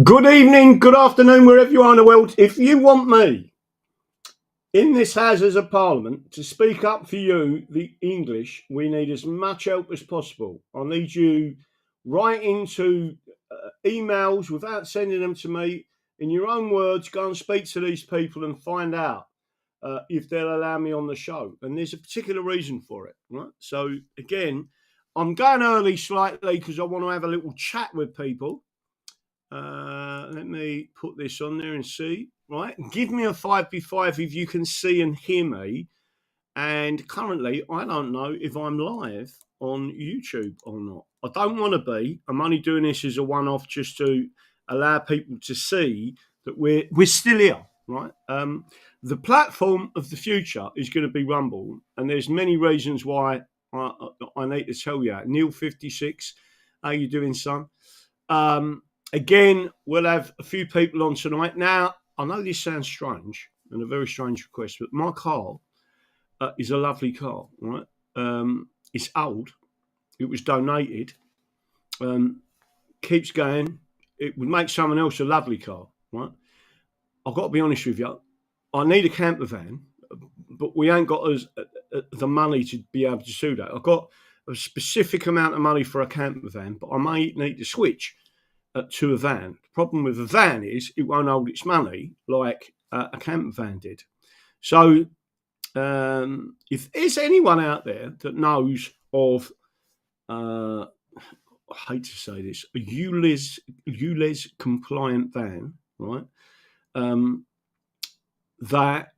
Good evening, good afternoon, wherever you are in the world. If you want me in this Houses of Parliament to speak up for you, the English, we need as much help as possible. I need you writing to emails without sending them to me. In your own words, go and speak to these people and find out if they'll allow me on the show. And there's a particular reason for it, right? So again, I'm going early slightly because I want to have a little chat with people. Let me put this on there and see. Right, give me a 5v5 if you can see and hear me. And currently, I don't know if I'm live on YouTube or not. I don't want to be. I'm only doing this as a one-off just to allow people to see that we're still here. Right. The platform of the future is going to be Rumble, and there's many reasons why I need to tell you. Neil 56, how you doing, son? Again, we'll have a few people on tonight. Now, I know this sounds strange and a very strange request, but my car is a lovely car, right? It's old. It was donated. Keeps going. It would make someone else a lovely car, right? I've got to be honest with you. I need a camper van, but we ain't got the money to be able to do that. I've got a specific amount of money for a camper van, but I may need to switch to a van. The problem with a van is it won't hold its money like a camper van did. So if there's anyone out there that knows of, I hate to say this, a ULEZ compliant van, right, that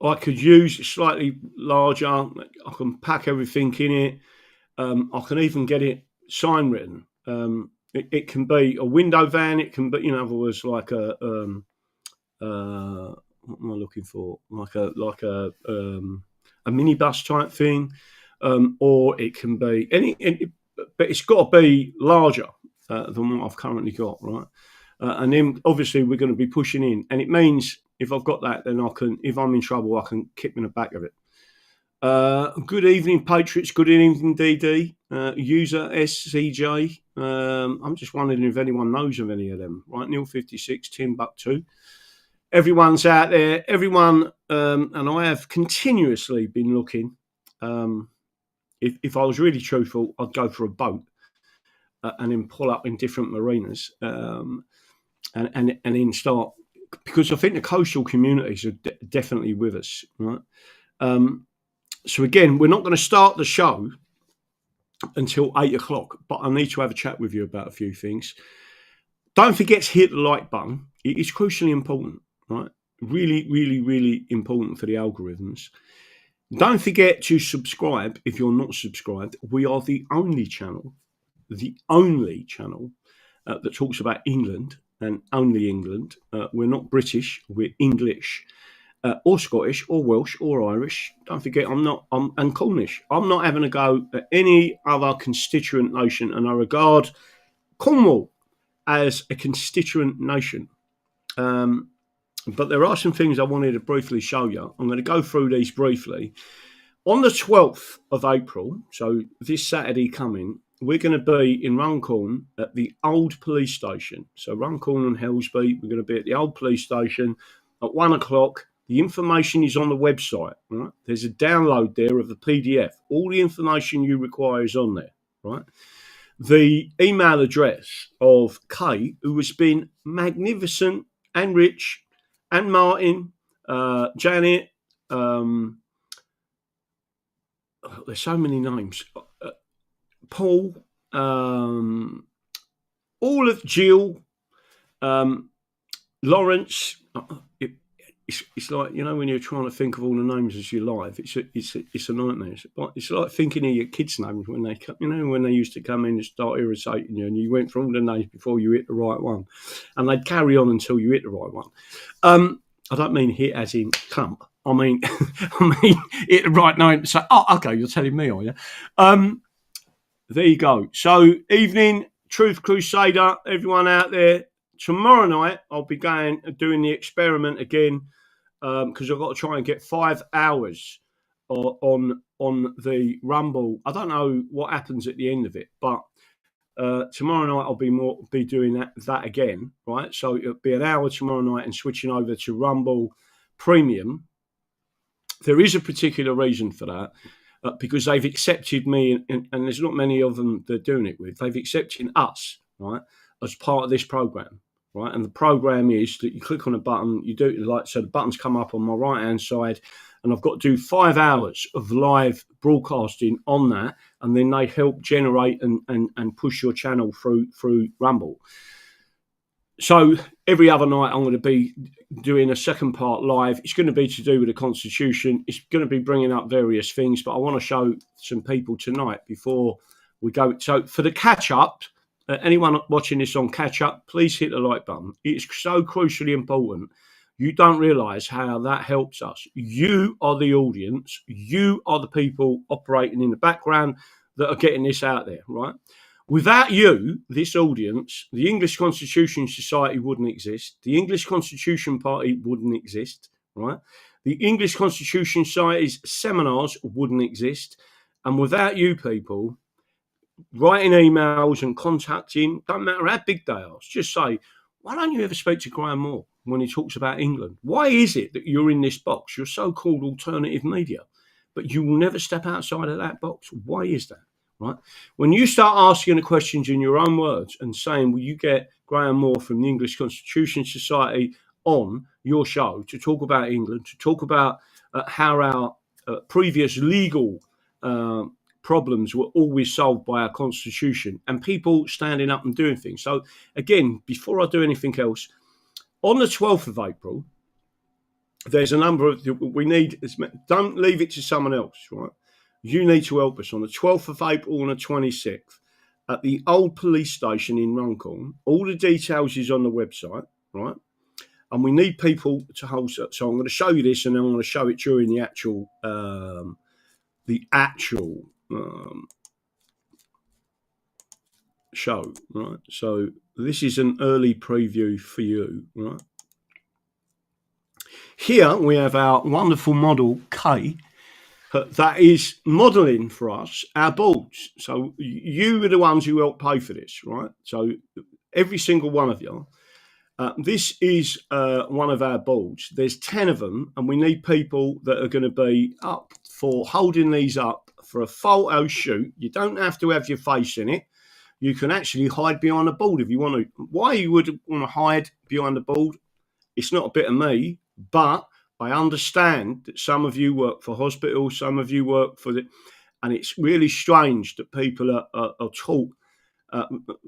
I could use slightly larger, I can pack everything in it, I can even get it sign written. It can be a window van. It can be, in other words, like a what am I looking for? Like a minibus type thing, or it can be but it's got to be larger than what I've currently got, right? And then obviously we're going to be pushing in, and it means if I've got that, then I can, if I'm in trouble, I can kick in the back of it. Good evening, Patriots. Good evening, DD. User SCJ. I'm just wondering if anyone knows of any of them. Right, Neil 56, Tim Buck 2. Everyone's out there. Everyone, and I have continuously been looking. If I was really truthful, I'd go for a boat and then pull up in different marinas and then start, because I think the coastal communities are definitely with us, right? So again, we're not going to start the show until 8 o'clock, but I need to have a chat with you about a few things. Don't forget to hit the like button. It is crucially important, right? Really, really, really important for the algorithms. Don't forget to subscribe if you're not subscribed. We are the only channel that talks about England and only England. We're not British, we're English. Or Scottish, or Welsh, or Irish. Don't forget, and Cornish. I'm not having a go at any other constituent nation, and I regard Cornwall as a constituent nation. But there are some things I wanted to briefly show you. I'm going to go through these briefly. On the 12th of April, so this Saturday coming, we're going to be in Runcorn at the old police station. So Runcorn and Helsby, we're going to be at the old police station at 1 o'clock. The information is on the website, right? There's a download there of the PDF. All the information you require is on there, right? The email address of Kay, who has been magnificent, and Rich, and Martin, Janet, there's so many names, Paul, all of Jill, Lawrence. It's like, you know, when you're trying to think of all the names as you're live, it's a nightmare. It's like thinking of your kids' names when they, you know, when they used to come in and start irritating you, and you went through all the names before you hit the right one, and they'd carry on until you hit the right one. I don't mean hit as in clump. I mean hit the right name. So, okay, you're telling me, are you? There you go. So, evening, Truth Crusader, everyone out there. Tomorrow night, I'll be doing the experiment again, because I've got to try and get 5 hours on the Rumble. I don't know what happens at the end of it, but Tomorrow night I'll be doing that again, right? So it'll be an hour tomorrow night and switching over to Rumble Premium. There is a particular reason for that, because they've accepted me, and there's not many of them they're doing it with. They've accepted us, right, as part of this program, right? And the program is that you click on a button, you do it like so. The buttons come up on my right hand side, and I've got to do 5 hours of live broadcasting on that, and then they help generate and push your channel through Rumble. So every other night I'm going to be doing a second part live. It's going to be to do with the Constitution. It's going to be bringing up various things, but I want to show some people tonight before we go. So for the catch up, anyone watching this on catch up, please hit the like button. It's so crucially important. You don't realise how that helps us. You are the audience. You are the people operating in the background that are getting this out there, right? Without you, this audience, the English Constitution Society wouldn't exist. The English Constitution Party wouldn't exist, right? The English Constitution Society's seminars wouldn't exist. And without you people writing emails and contacting, don't matter how big they are, just say, why don't you ever speak to Graham Moore when he talks about England? Why is it that you're in this box, your so-called alternative media, but you will never step outside of that box? Why is that? Right? When you start asking the questions in your own words and saying, will you get Graham Moore from the English Constitution Society on your show to talk about England, to talk about how our previous legal problems were always solved by our Constitution, and people standing up and doing things. So again, before I do anything else, on the 12th of April, there's a number of, we need, don't leave it to someone else, right? You need to help us on the 12th of April and the 26th at the old police station in Runcorn. All the details is on the website, right? And we need people to host it. So I'm going to show you this, and then I'm going to show it during the actual show, right? So this is an early preview for you, right? Here we have our wonderful model Kay, that is modelling for us our boards. So you are the ones who help pay for this, right? So every single one of you. This is one of our boards. There's 10 of them, and we need people that are going to be up for holding these up for a photo shoot. You don't have to have your face in it. You can actually hide behind the board if you want to. Why you would want to hide behind the board, it's not a bit of me, but I understand that some of you work for hospitals, some of you work for the, and it's really strange that people are taught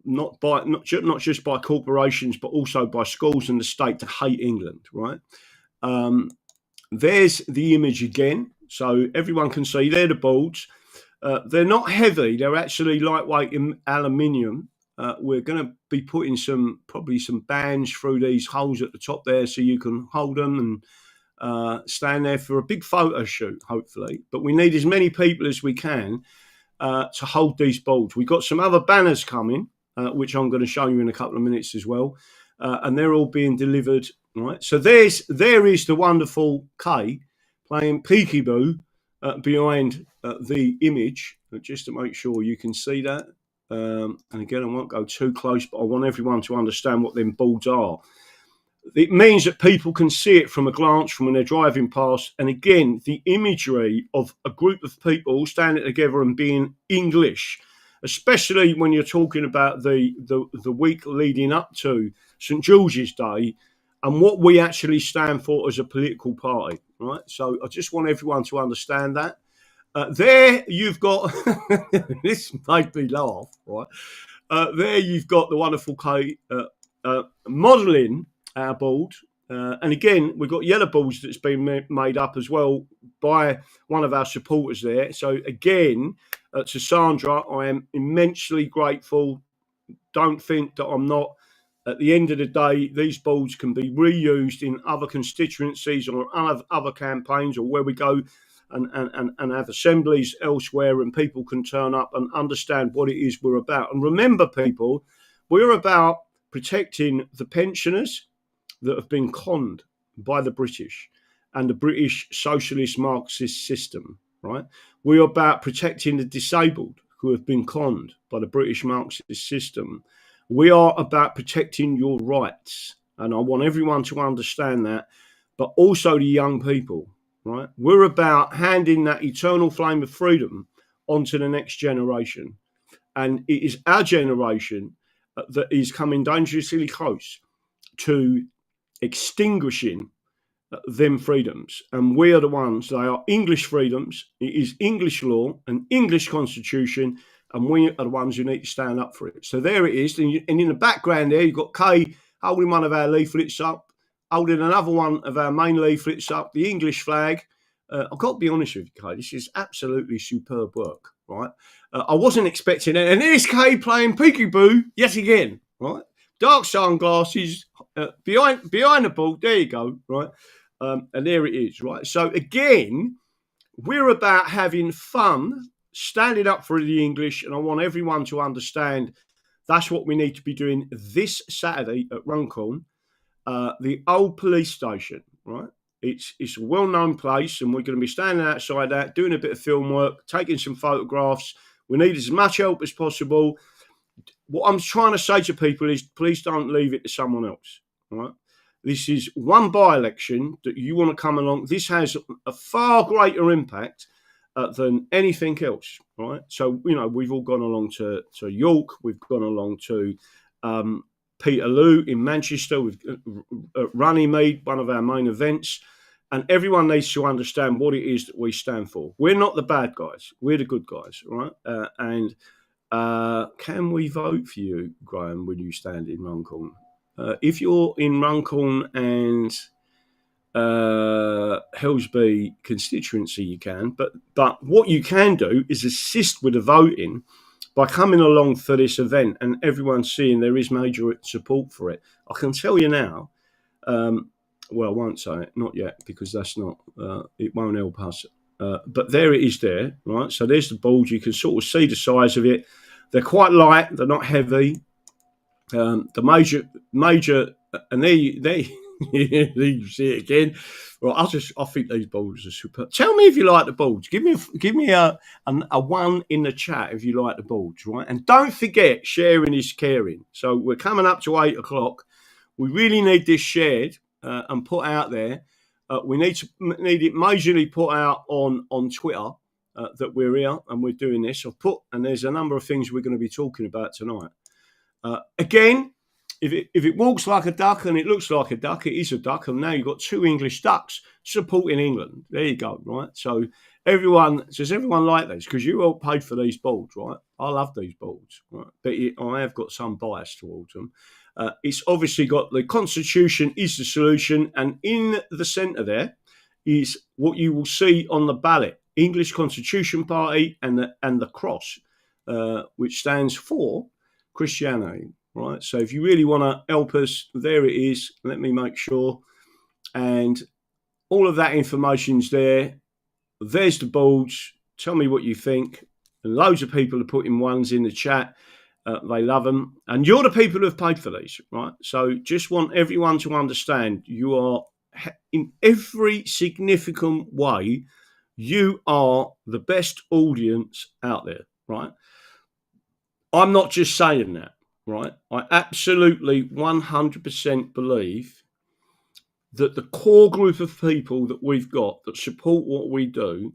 not just by corporations, but also by schools and the state to hate England, right? There's the image again, so everyone can see they're the boards. They're not heavy; they're actually lightweight in aluminium. We're going to be putting probably some bands through these holes at the top there, so you can hold them and stand there for a big photo shoot, hopefully. But we need as many people as we can to hold these boards. We've got some other banners coming, which I'm going to show you in a couple of minutes as well, and they're all being delivered. Right. So there is the wonderful Kay playing peekaboo behind the image, just to make sure you can see that. And again, I won't go too close, but I want everyone to understand what them boards are. It means that people can see it from a glance from when they're driving past. And again, the imagery of a group of people standing together and being English, especially when you're talking about the week leading up to St. George's Day and what we actually stand for as a political party, right? So I just want everyone to understand that. There you've got, this made me laugh, right? There you've got the wonderful Kate modelling our board. And again, we've got yellow balls that's been made up as well by one of our supporters there. So again, to Sandra, I am immensely grateful. Don't think that I'm not. At the end of the day, these boards can be reused in other constituencies or other campaigns, or where we go and have assemblies elsewhere, and people can turn up and understand what it is we're about. And remember, people, we're about protecting the pensioners that have been conned by the British and the British socialist Marxist system, right? We're about protecting the disabled, who have been conned by the British Marxist system. We are about protecting your rights. And I want everyone to understand that, but also the young people, right? We're about handing that eternal flame of freedom onto the next generation. And it is our generation that is coming dangerously close to extinguishing them freedoms. And we are the ones, they are English freedoms. It is English law, an English constitution, and we are the ones who need to stand up for it. So there it is. And in the background there, you've got Kay holding one of our leaflets up, holding another one of our main leaflets up, the English flag. I've got to be honest with you, Kay, this is absolutely superb work, right? I wasn't expecting it. And there's Kay playing peekaboo yet again, right? Dark sunglasses, behind the ball. There you go, right? And there it is, right? So again, we're about having fun, standing up for the English, and I want everyone to understand that's what we need to be doing this Saturday at Runcorn, the old police station, right? It's a well-known place, and we're going to be standing outside that, doing a bit of film work, taking some photographs. We need as much help as possible. What I'm trying to say to people is, please don't leave it to someone else, right? This is one by-election that you want to come along. This has a far greater impact than anything else, right? So, you know, we've all gone along to York. We've gone along to Peterloo in Manchester. We've Runnymede, one of our main events. And everyone needs to understand what it is that we stand for. We're not the bad guys. We're the good guys, right? And can we vote for you, Graham, when you stand in Runcorn? If you're in Runcorn and Hillsby constituency, you can. But what you can do is assist with the voting by coming along for this event, and everyone's seeing there is major support for it. I can tell you now, well, I won't say it, not yet, because that's not, it won't help us. But there it is there, right? So there's the board. You can sort of see the size of it. They're quite light. They're not heavy. The major, and there you see it again. Well, I think these boards are super. Tell me if you like the boards. Give me a one in the chat if you like the boards, right? And don't forget, sharing is caring. So we're coming up to 8 o'clock. We really need this shared and put out there. We need it majorly put out on Twitter that we're here and we're doing this. And there's a number of things we're going to be talking about tonight. Again, if it walks like a duck and it looks like a duck, it is a duck. And now you've got 2 English ducks supporting England. There you go, right? So does everyone like these? Because you all paid for these boards, right? I love these boards, right? But I have got some bias towards them. It's obviously got the Constitution is the solution, and in the centre there is what you will see on the ballot: English Constitution Party and the cross, which stands for Christianity. Right. So if you really want to help us, there it is. Let me make sure, and all of that information's there. There's the boards. Tell me what you think. And loads of people are putting ones in the chat. They love them. And you're the people who have paid for these, right? So just want everyone to understand you are, in every significant way, you are the best audience out there, right? I'm not just saying that, right? I absolutely 100% believe that the core group of people that we've got that support what we do,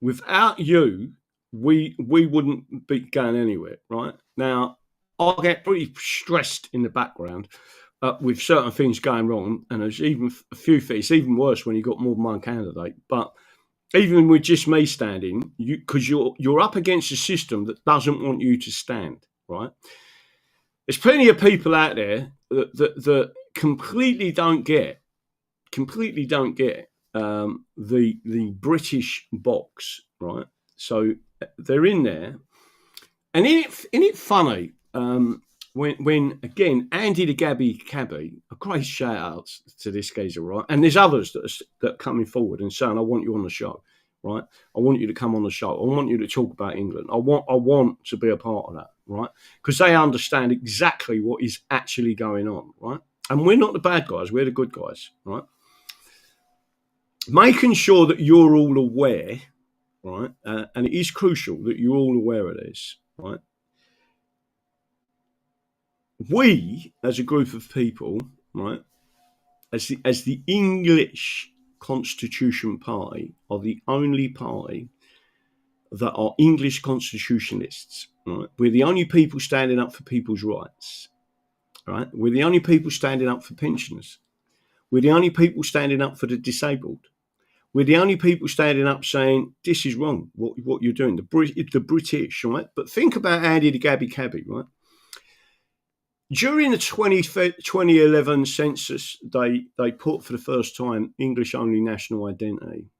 without you, we wouldn't be going anywhere, right? Now, I get pretty stressed in the background with certain things going wrong, and there's even a few things. It's even worse when you've got more than one candidate. But even with just me standing, because you're up against a system that doesn't want you to stand, right? There's plenty of people out there that completely don't get the British box, right? So they're in there, and isn't it funny when again Andy the Gabby Cabby, a great shout out to this geezer, right? And there's others that are coming forward and saying, I want you on the show, right? I want you to come on the show. I want you to talk about England. I want to be a part of that, right? Because they understand exactly what is actually going on, right? And we're not the bad guys, we're the good guys, right? Making sure that you're all aware right? And it is crucial that you're all aware of this, right? We, as a group of people, right, as the English Constitution Party, are the only party that are English constitutionalists. Right? We're the only people standing up for people's rights. Right? We're the only people standing up for pensioners. We're the only people standing up for the disabled. We're the only people standing up saying this is wrong. What you're doing, the British, right? But think about Andy the Gabby Cabby, right? During the 2011 census, they put for the first time English only national identity.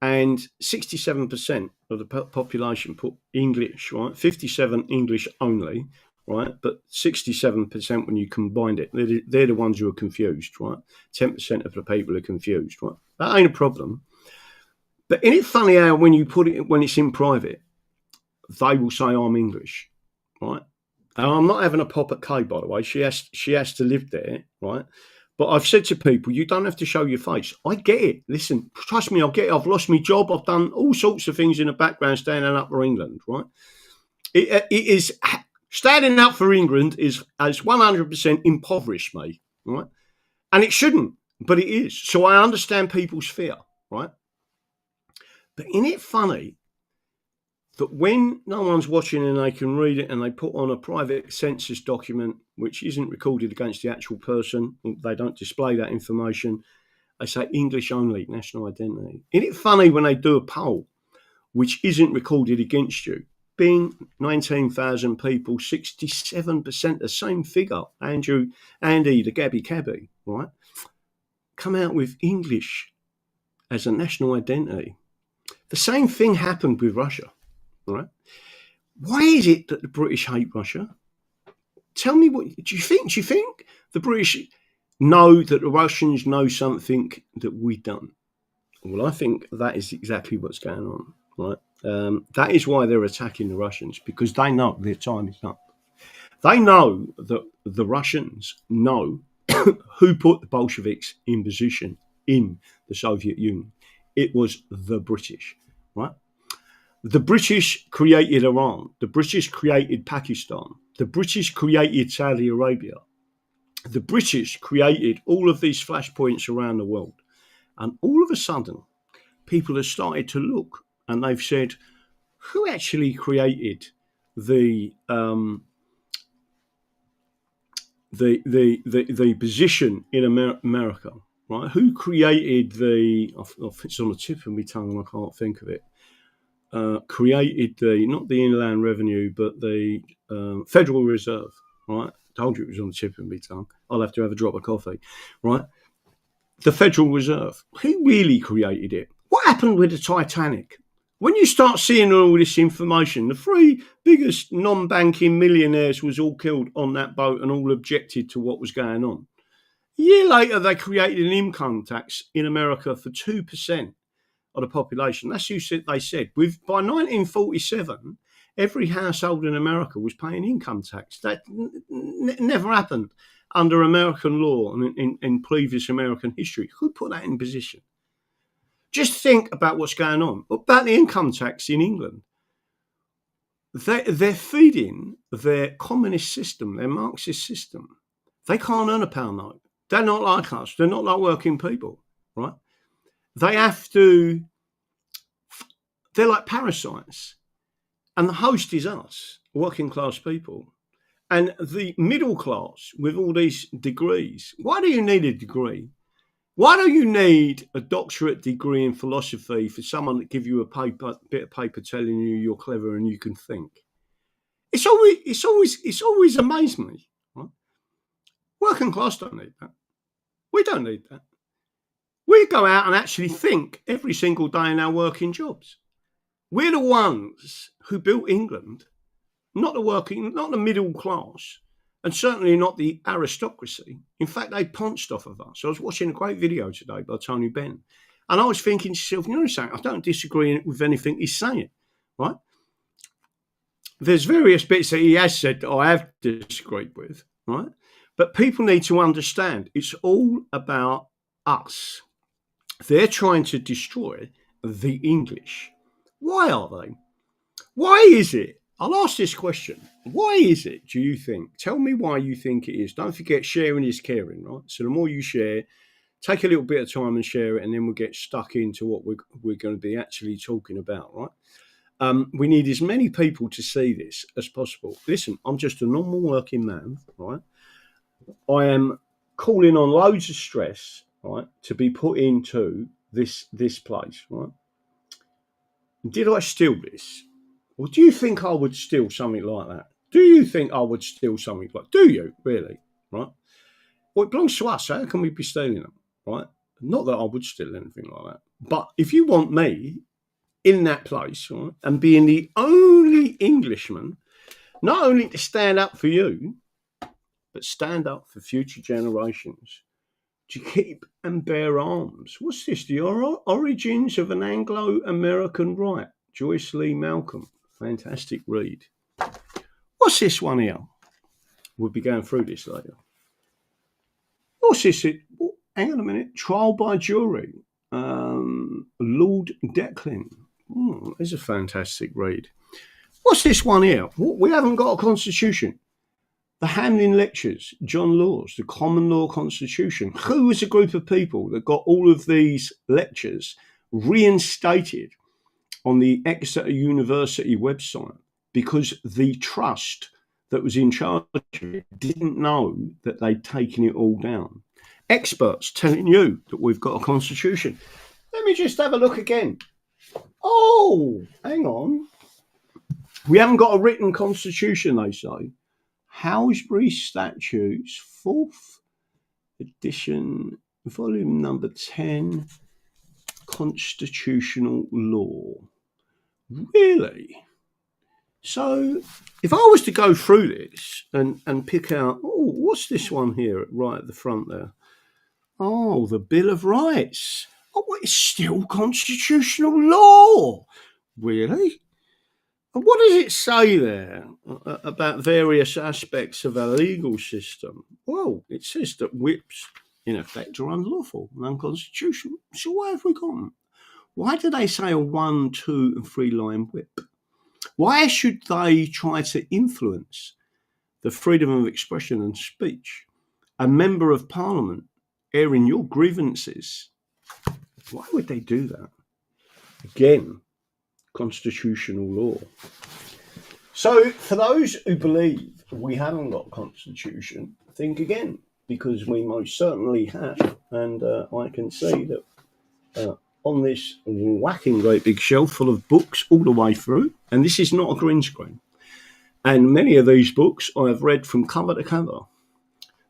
And 67% of the population put English, right? 57 English only, right? But 67% when you combined it, they're the ones who are confused, right? 10% of the people are confused, right? That ain't a problem. But isn't it funny how when you put it, when it's in private, they will say I'm English, right? And I'm not having a pop at Kay, by the way. She has to live there, right? But I've said to people, you don't have to show your face. I get it. Listen, trust me, I get it. I've lost my job. I've done all sorts of things in the background standing up for England, right? It is standing up for England has 100% impoverished me, right? And it shouldn't, but it is. So I understand people's fear, right? But isn't it funny that when no one's watching and they can read it and they put on a private census document which isn't recorded against the actual person, they don't display that information, they say English only, national identity. Isn't it funny when they do a poll which isn't recorded against you? Being 19,000 people, 67%, the same figure, Andy the Gabby Cabby, right, come out with English as a national identity. The same thing happened with Russia. Right? Why is it that the British hate Russia? Tell me what do you think? Do you think the British know that the Russians know something that we don't? Well, I think that is exactly what's going on. Right? That is why they're attacking the Russians, because they know their time is up. They know that the Russians know who put the Bolsheviks in position in the Soviet Union. It was the British, right? The British created Iran. The British created Pakistan. The British created Saudi Arabia. The British created all of these flashpoints around the world. And all of a sudden, people have started to look and they've said, who actually created the position in America? Right? Who created it's on the tip of my tongue and I can't think of it. Created not the Inland Revenue, but the Federal Reserve, right? Told you it was on the tip of my tongue. I'll have to have a drop of coffee, right? The Federal Reserve. Who really created it? What happened with the Titanic? When you start seeing all this information, the three biggest non-banking millionaires was all killed on that boat and all objected to what was going on. A year later, they created an income tax in America for 2%. Of the population. That's who they said. By 1947, every household in America was paying income tax. That never happened under American law and in previous American history. Who put that in position? Just think about what's going on. About the income tax in England. They're feeding their communist system, their Marxist system. They can't earn a pound note. They're not like us. They're not like working people, right? They have to, they're like parasites. And the host is us, working class people. And the middle class with all these degrees. Why do you need a degree? Why do you need a doctorate degree in philosophy for someone to give you a bit of paper telling you you're clever and you can think? It's always amazed me. Right? Working class don't need that. We don't need that. We go out and actually think every single day in our working jobs. We're the ones who built England, not the middle class, and certainly not the aristocracy. In fact, they pounced off of us. I was watching a great video today by Tony Benn, and I was thinking to myself, you know something, I don't disagree with anything he's saying, right? There's various bits that he has said that I have disagreed with, right? But people need to understand it's all about us. They're trying to destroy the English. Why are they? Why is it? I'll ask this question. Why is it, do you think? Tell me why you think it is. Don't forget, sharing is caring, right? So the more you share, take a little bit of time and share it, and then we'll get stuck into what we're going to be actually talking about, right? We need as many people to see this as possible. Listen, I'm just a normal working man, right? I am calling on loads of stress, right, to be put into this place, right? Did I steal this? Well, do you think I would steal something like that? Do you think I would steal something like? Do you really? Right? Well, it belongs to us. How can we be stealing them? Right? Not that I would steal anything like that. But if you want me in that place, right, and being the only Englishman, not only to stand up for you, but stand up for future generations, to keep and bear arms. What's this? The origins of an Anglo-American right. Joyce Lee Malcolm. Fantastic read. What's this one here? We'll be going through this later. What's this? Hang on a minute. Trial by jury. Lord Declan. There's a fantastic read. What's this one here? We haven't got a constitution. The Hamlin Lectures, John Laws, the Common Law Constitution. Who was a group of people that got all of these lectures reinstated on the Exeter University website because the trust that was in charge of it didn't know that they'd taken it all down? Experts telling you that we've got a constitution. Let me just have a look again. Oh, hang on. We haven't got a written constitution, they say. Halsbury Statutes, 4th edition, volume number 10, Constitutional Law. Really? So if I was to go through this and pick out, what's this one here right at the front there? Oh, the Bill of Rights. Oh, it's still constitutional law. Really? And what does it say there about various aspects of our legal system? Well, it says that whips, in effect, are unlawful and unconstitutional. So why have we got them? Why do they say a 1, 2, and 3 line whip? Why should they try to influence the freedom of expression and speech? A member of Parliament airing your grievances. Why would they do that? Again, constitutional law. So for those who believe we haven't got a constitution, think again, because we most certainly have. And I can see that on this whacking great big shelf full of books all the way through, and this is not a green screen, and many of these books I have read from cover to cover.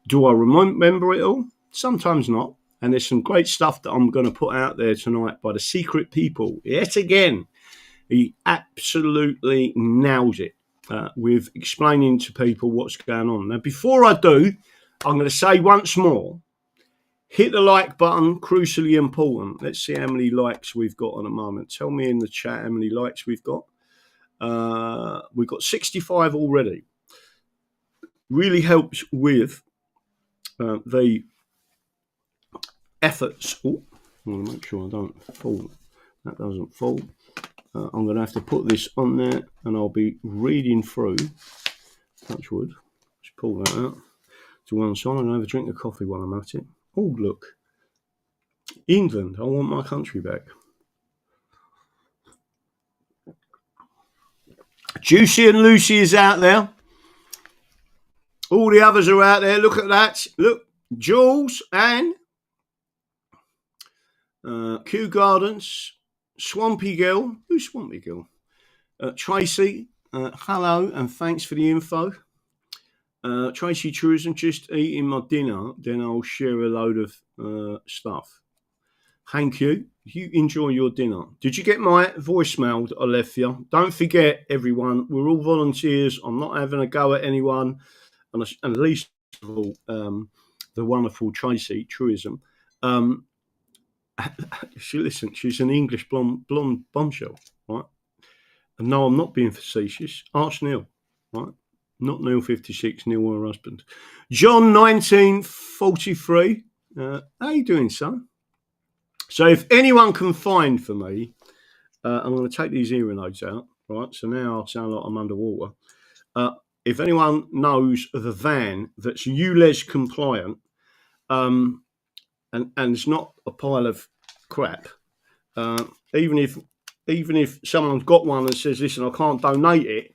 Do I remember it all? Sometimes not. And there's some great stuff that I'm going to put out there tonight by the secret people. Yet again, he absolutely nails it with explaining to people what's going on. Now, before I do, I'm going to say once more, hit the like button, crucially important. Let's see how many likes we've got in a moment. Tell me in the chat how many likes we've got. We've got 65 already. Really helps with the efforts. Oh, I want to make sure I don't fall. That doesn't fall. I'm going to have to put this on there and I'll be reading through. Touch wood. Just pull that out to one side. I'm going to have a drink of coffee while I'm at it. Oh, look. England. I want my country back. Juicy and Lucy is out there. All the others are out there. Look at that. Look. Jules and Kew Gardens. Swampy Girl. Who's Swampy Girl? Tracy. Hello and thanks for the info. Tracy Tourism, just eating my dinner, then I'll share a load of stuff. Thank you. You enjoy your dinner. Did you get my voicemail that I left for you? Don't forget, everyone, we're all volunteers. I'm not having a go at anyone. And at least of all, the wonderful Tracy Tourism. She's an English blonde bombshell, right? And no, I'm not being facetious. Ask Neil, right? Not Neil 56, Neil her husband. John 1943. How you doing, son? So if anyone can find for me I'm going to take these hearing aids out, right? So now I sound like I'm underwater. If anyone knows of a van that's ULEZ compliant, and it's not a pile of crap, even if someone's got one and says, listen, I can't donate it,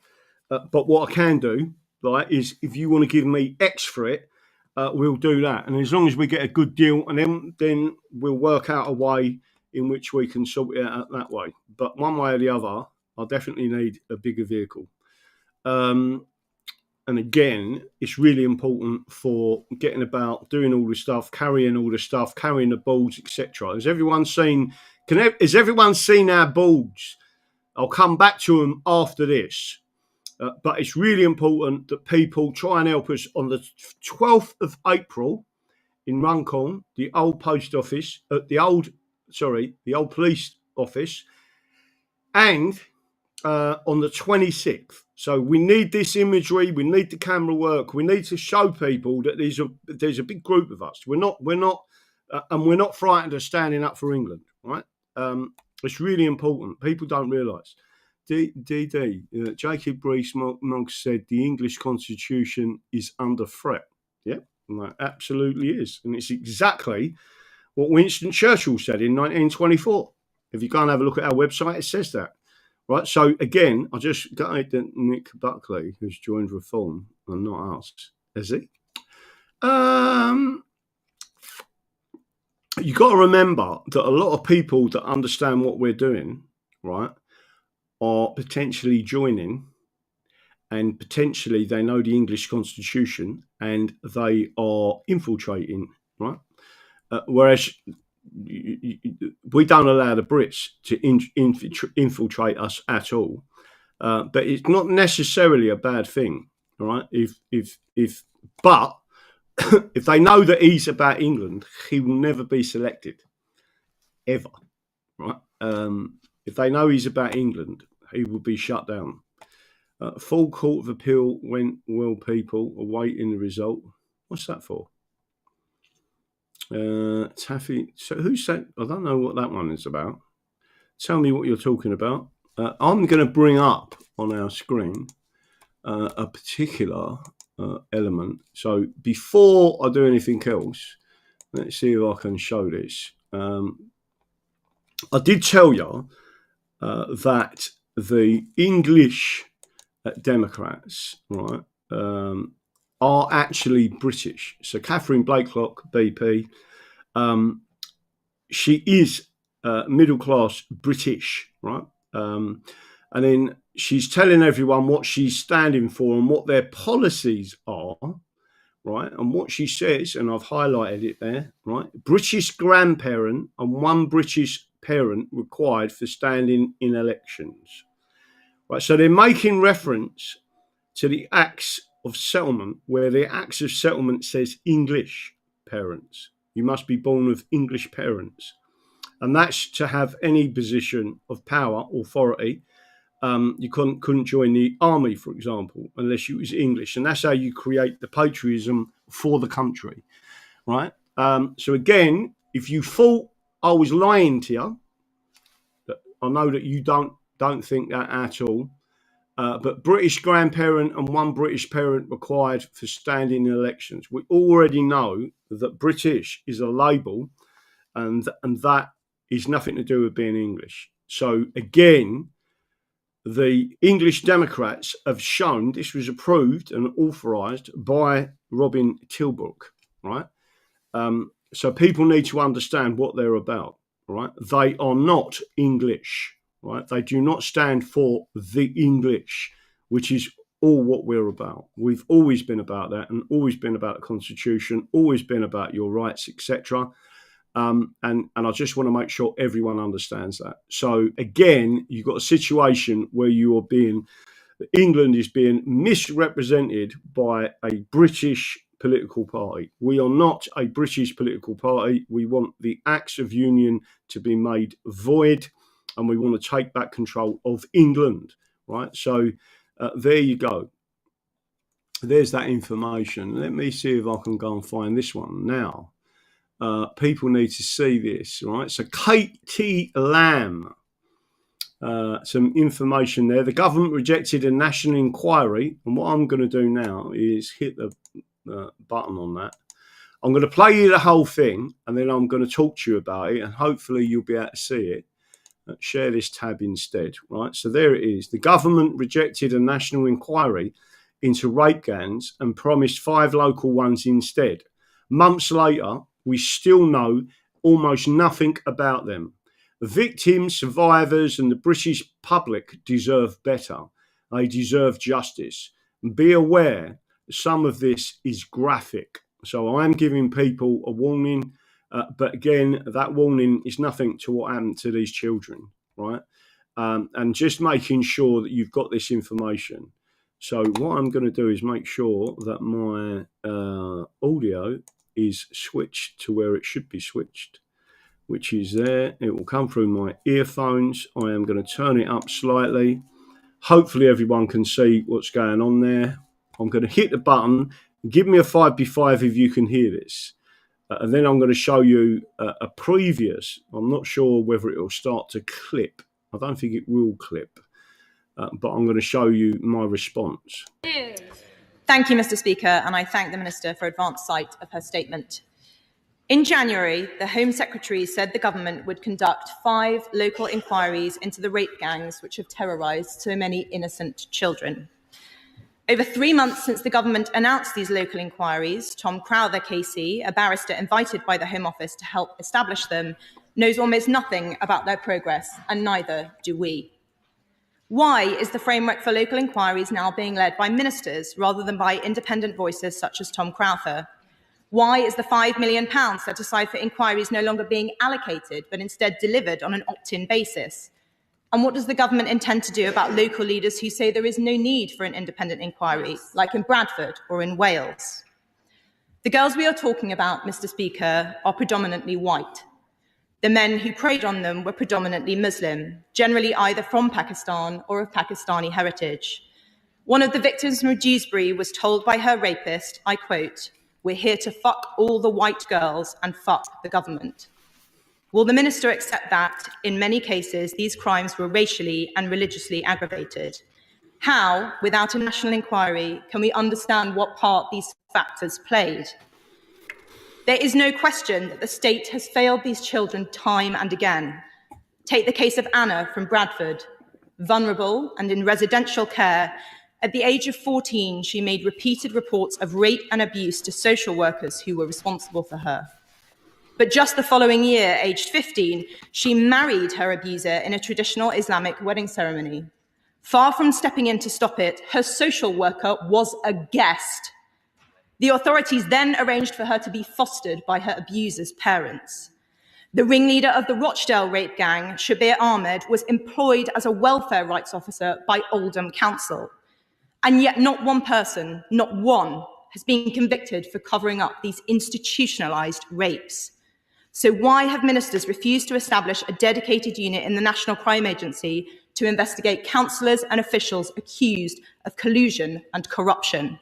but what I can do, right, is if you want to give me X for it, we'll do that. And as long as we get a good deal, and then we'll work out a way in which we can sort it out that way. But one way or the other, I definitely need a bigger vehicle. And again, it's really important for getting about, doing all the stuff, carrying all the stuff, carrying the boards, etc. Has everyone seen? Has everyone seen our boards? I'll come back to them after this. But it's really important that people try and help us on the 12th of April in Runcorn, the old post office, the old police office, and on the 26th. So we need this imagery, we need the camera work, we need to show people that there's a big group of us. We're not frightened of standing up for England, right? It's really important. People don't realise. Jacob Rees-Mogg said the English Constitution is under threat. Yeah, it absolutely is. And it's exactly what Winston Churchill said in 1924. If you go and have a look at our website, it says that. Right, so again, I just got Nick Buckley, who's joined Reform, and not asked, is he? You got to remember that a lot of people that understand what we're doing, right, are potentially joining, and potentially they know the English Constitution, and they are infiltrating, right? Whereas we don't allow the Brits to infiltrate us at all, but it's not necessarily a bad thing, right? But if they know that he's about England, he will never be selected, ever, right? If they know he's about England, he will be shut down. Full Court of Appeal went well. People awaiting the result. What's that for? Taffy. So who said? I don't know what that one is about. Tell me what you're talking about. I'm going to bring up on our screen a particular element. So before I do anything else, let's see if I can show this. I did tell you that the English Democrats, right, are actually British. So Catherine Blakelock, BP, she is middle class British, right? And then she's telling everyone what she's standing for and what their policies are, right? And what she says, and I've highlighted it there, right? British grandparent and one British parent required for standing in elections, right? So they're making reference to the Acts of Settlement, where the Acts of Settlement says English parents. You must be born of English parents. And that's to have any position of power, authority. You couldn't join the army, for example, unless you was English. And that's how you create the patriotism for the country, right? So again, if you thought I was lying to you, I know that you don't think that at all. But British grandparent and one British parent required for standing in elections. We already know that British is a label, and that is nothing to do with being English. So again, the English Democrats have shown this was approved and authorised by Robin Tilbrook, right? So people need to understand what they're about, right? They are not English. Right, they do not stand for the English, which is all what we're about. We've always been about that, and always been about the Constitution, always been about your rights, etc. And I just want to make sure everyone understands that. So again, you've got a situation where England is being misrepresented by a British political party. We are not a British political party. We want the Acts of Union to be made void, and we want to take back control of England, right? So there you go. There's that information. Let me see if I can go and find this one now. People need to see this, right? So Kate T. Lam some information there. The government rejected a national inquiry, and what I'm going to do now is hit the button on that. I'm going to play you the whole thing, and then I'm going to talk to you about it, and hopefully you'll be able to see it. Share this tab instead, right? So there it is. The government rejected a national inquiry into rape gangs and promised 5 local ones instead. Months later, we still know almost nothing about them. The victims, survivors, and the British public deserve better. They deserve justice. And be aware, some of this is graphic. So I am giving people a warning, but again, that warning is nothing to what happened to these children, right? And just making sure that you've got this information. So what I'm going to do is make sure that my audio is switched to where it should be switched, which is there. It will come through my earphones. I am going to turn it up slightly. Hopefully everyone can see what's going on there. I'm going to hit the button. Give me a 5x5 if you can hear this. And then I'm going to show you a previous. I'm not sure whether it will start to clip. I don't think it will clip. But I'm going to show you my response. Thank you, Mr. Speaker, and I thank the Minister for advance sight of her statement. In January, the Home Secretary said the government would conduct 5 local inquiries into the rape gangs which have terrorised so many innocent children. Over 3 months since the government announced these local inquiries, Tom Crowther KC, a barrister invited by the Home Office to help establish them, knows almost nothing about their progress, and neither do we. Why is the framework for local inquiries now being led by ministers rather than by independent voices such as Tom Crowther? Why is the £5 million set aside for inquiries no longer being allocated, but instead delivered on an opt-in basis? And what does the government intend to do about local leaders who say there is no need for an independent inquiry, like in Bradford or in Wales? The girls we are talking about, Mr. Speaker, are predominantly white. The men who preyed on them were predominantly Muslim, generally either from Pakistan or of Pakistani heritage. One of the victims from Dewsbury was told by her rapist, I quote, "We're here to fuck all the white girls and fuck the government." Will the Minister accept that, in many cases, these crimes were racially and religiously aggravated? How, without a national inquiry, can we understand what part these factors played? There is no question that the state has failed these children time and again. Take the case of Anna from Bradford. Vulnerable and in residential care, at the age of 14, she made repeated reports of rape and abuse to social workers who were responsible for her. But just the following year, aged 15, she married her abuser in a traditional Islamic wedding ceremony. Far from stepping in to stop it, her social worker was aghast. The authorities then arranged for her to be fostered by her abuser's parents. The ringleader of the Rochdale rape gang, Shabir Ahmed, was employed as a welfare rights officer by Oldham Council. And yet not one person, not one, has been convicted for covering up these institutionalised rapes. So why have ministers refused to establish a dedicated unit in the National Crime Agency to investigate councillors and officials accused of collusion and corruption?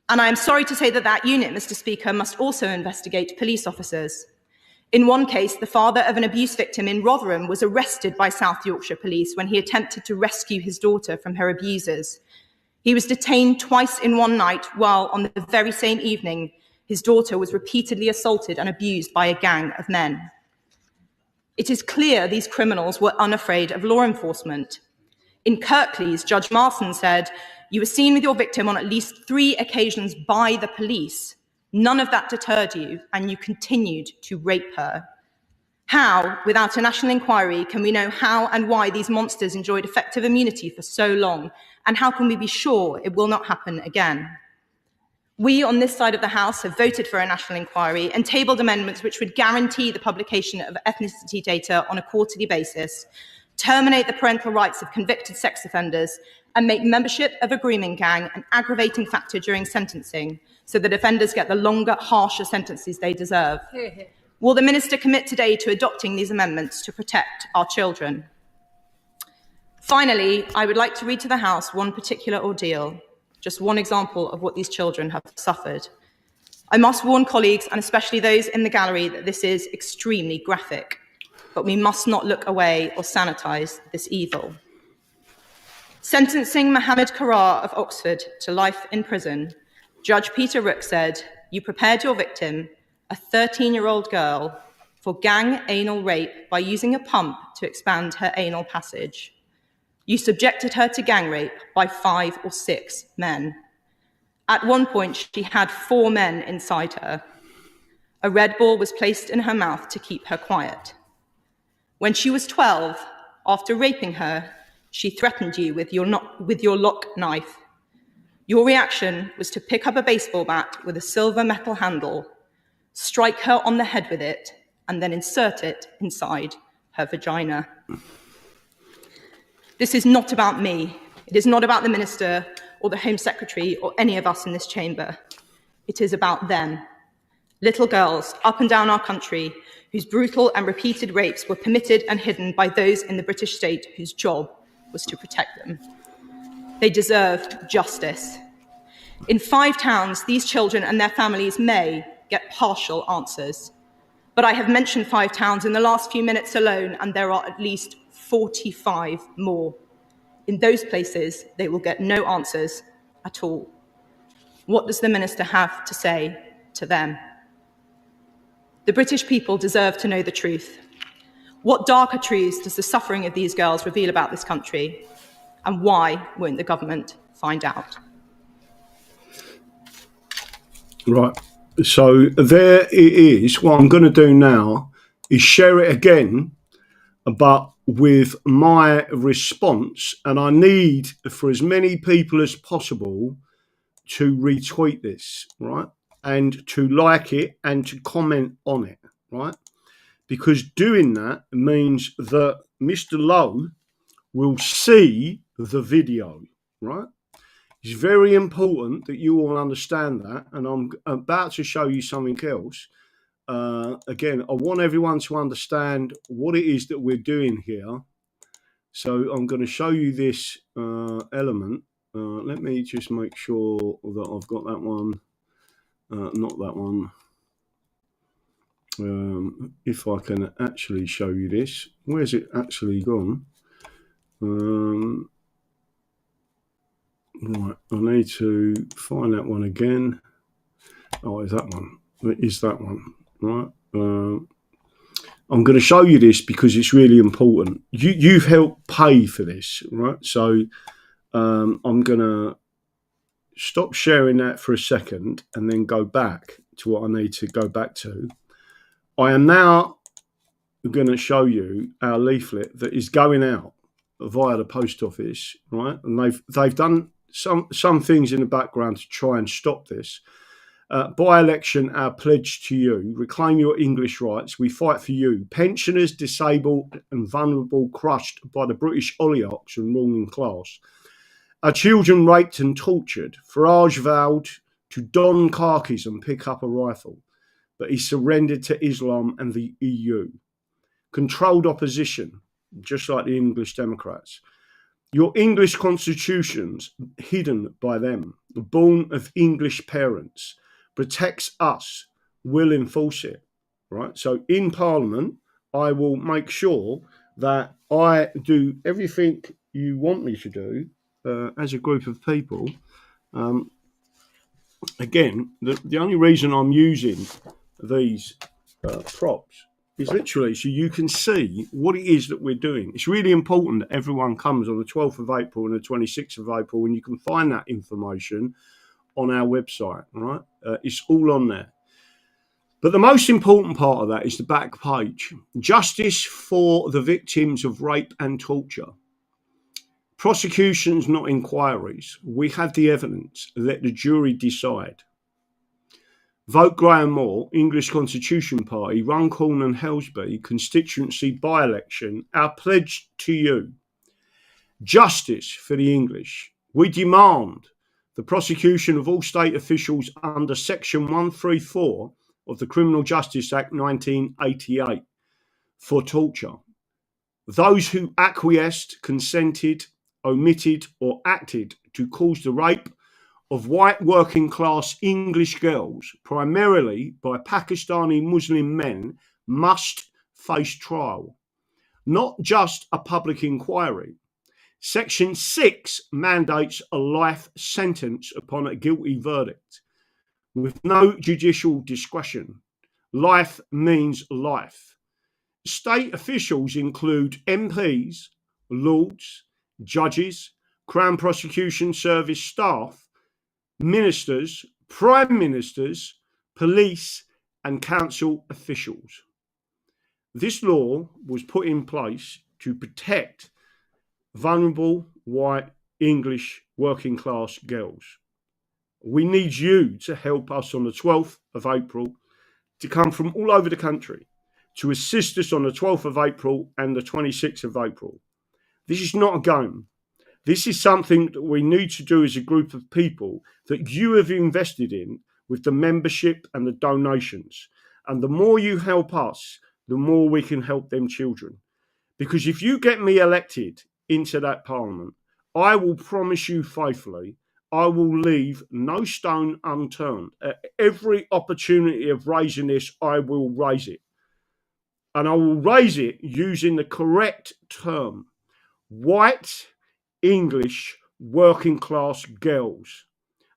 And I am sorry to say that that unit, Mr. Speaker, must also investigate police officers. In one case, the father of an abuse victim in Rotherham was arrested by South Yorkshire Police when he attempted to rescue his daughter from her abusers. He was detained twice in one night, while on the very same evening, his daughter was repeatedly assaulted and abused by a gang of men. It is clear these criminals were unafraid of law enforcement. In Kirklees, Judge Marson said, "You were seen with your victim on at least 3 occasions by the police. None of that deterred you, and you continued to rape her." How, without a national inquiry, can we know how and why these monsters enjoyed effective immunity for so long? And how can we be sure it will not happen again? We on this side of the House have voted for a national inquiry and tabled amendments which would guarantee the publication of ethnicity data on a quarterly basis, terminate the parental rights of convicted sex offenders, and make membership of a grooming gang an aggravating factor during sentencing so that offenders get the longer, harsher sentences they deserve. Will the Minister commit today to adopting these amendments to protect our children? Finally, I would like to read to the House one particular ordeal, just one example of what these children have suffered. I must warn colleagues, and especially those in the gallery, that this is extremely graphic. but we must not look away or sanitize this evil. Sentencing Mohammed Karar of Oxford to life in prison, Judge Peter Rook said, "You prepared your victim, a 13-year-old girl, for gang anal rape by using a pump to expand her anal passage. You subjected her to gang rape by 5 or 6 men. At one point, she had 4 men inside her. A Red Bull was placed in her mouth to keep her quiet. When she was 12, after raping her, she threatened you with your lock knife. Your reaction was to pick up a baseball bat with a silver metal handle, strike her on the head with it, and then insert it inside her vagina. This is not about me. It is not about the Minister or the Home Secretary or any of us in this chamber. It is about them. Little girls up and down our country whose brutal and repeated rapes were permitted and hidden by those in the British state whose job was to protect them. They deserve justice. In 5 towns, these children and their families may get partial answers. But I have mentioned 5 towns in the last few minutes alone, and there are at least 45 more. In those places, they will get no answers at all. What does the Minister have to say to them? The British people deserve to know the truth. What darker truths does the suffering of these girls reveal about this country? And why won't the government find out? Right. So there it is. What I'm going to do now is share it again, but with my response. And I need for as many people as possible to retweet this, right? And to like it and to comment on it, right? Because doing that means that Mr. Lowe will see the video, right? It's very important that you all understand that. And I'm about to show you something else. Again, I want everyone to understand what it is that we're doing here. So I'm going to show you this element. Let me just make sure that I've got that one. Not that one. If I can actually show you this. Where's it actually gone? Right, I need to find that one again. Oh, is that one? It is that one, right? I'm going to show you this because it's really important. You've helped pay for this, right? So I'm going to stop sharing that for a second and then go back to what I need to go back to. I am now going to show you our leaflet that is going out via the post office, right? And they've done some things in the background to try and stop this. By-election, our pledge to you. Reclaim your English rights. We fight for you. Pensioners, disabled and vulnerable, crushed by the British oligarchs and ruling class. Our children raped and tortured. Farage vowed to don khakis and pick up a rifle, but he surrendered to Islam and the EU. Controlled opposition, just like the English Democrats. Your English constitutions, hidden by them, born of English parents, protects us, will enforce it, right? So in Parliament, I will make sure that I do everything you want me to do as a group of people. Again, the only reason I'm using these props is literally so you can see what it is that we're doing. It's really important that everyone comes on the 12th of April and the 26th of April, and you can find that information on our website, right? It's all on there. But the most important part of that is the back page. Justice for the victims of rape and torture. Prosecutions, not inquiries. We have the evidence. Let the jury decide. Vote Graham Moore, English Constitution Party, Runcorn and Helsby, constituency by-election, our pledge to you. Justice for the English. We demand the prosecution of all state officials under Section 134 of the Criminal Justice Act 1988 for torture. Those who acquiesced, consented, omitted or acted to cause the rape of white working class English girls, primarily by Pakistani Muslim men, must face trial. not just a public inquiry. Section 6 mandates a life sentence upon a guilty verdict with no judicial discretion. Life means life. State officials include MPs, lords, judges, Crown Prosecution Service staff, ministers, prime ministers, police, and council officials. This law was put in place to protect vulnerable white English working class girls. We need you to help us on the 12th of April, to come from all over the country to assist us on the 12th of April and the 26th of April. This is not a game. This is something that we need to do as a group of people that you have invested in with the membership and the donations. And the more you help us, the more we can help them children. Because if you get me elected into that parliament, I will promise you faithfully, I will leave no stone unturned. At every opportunity of raising this, I will raise it. And I will raise it using the correct term. White English working class girls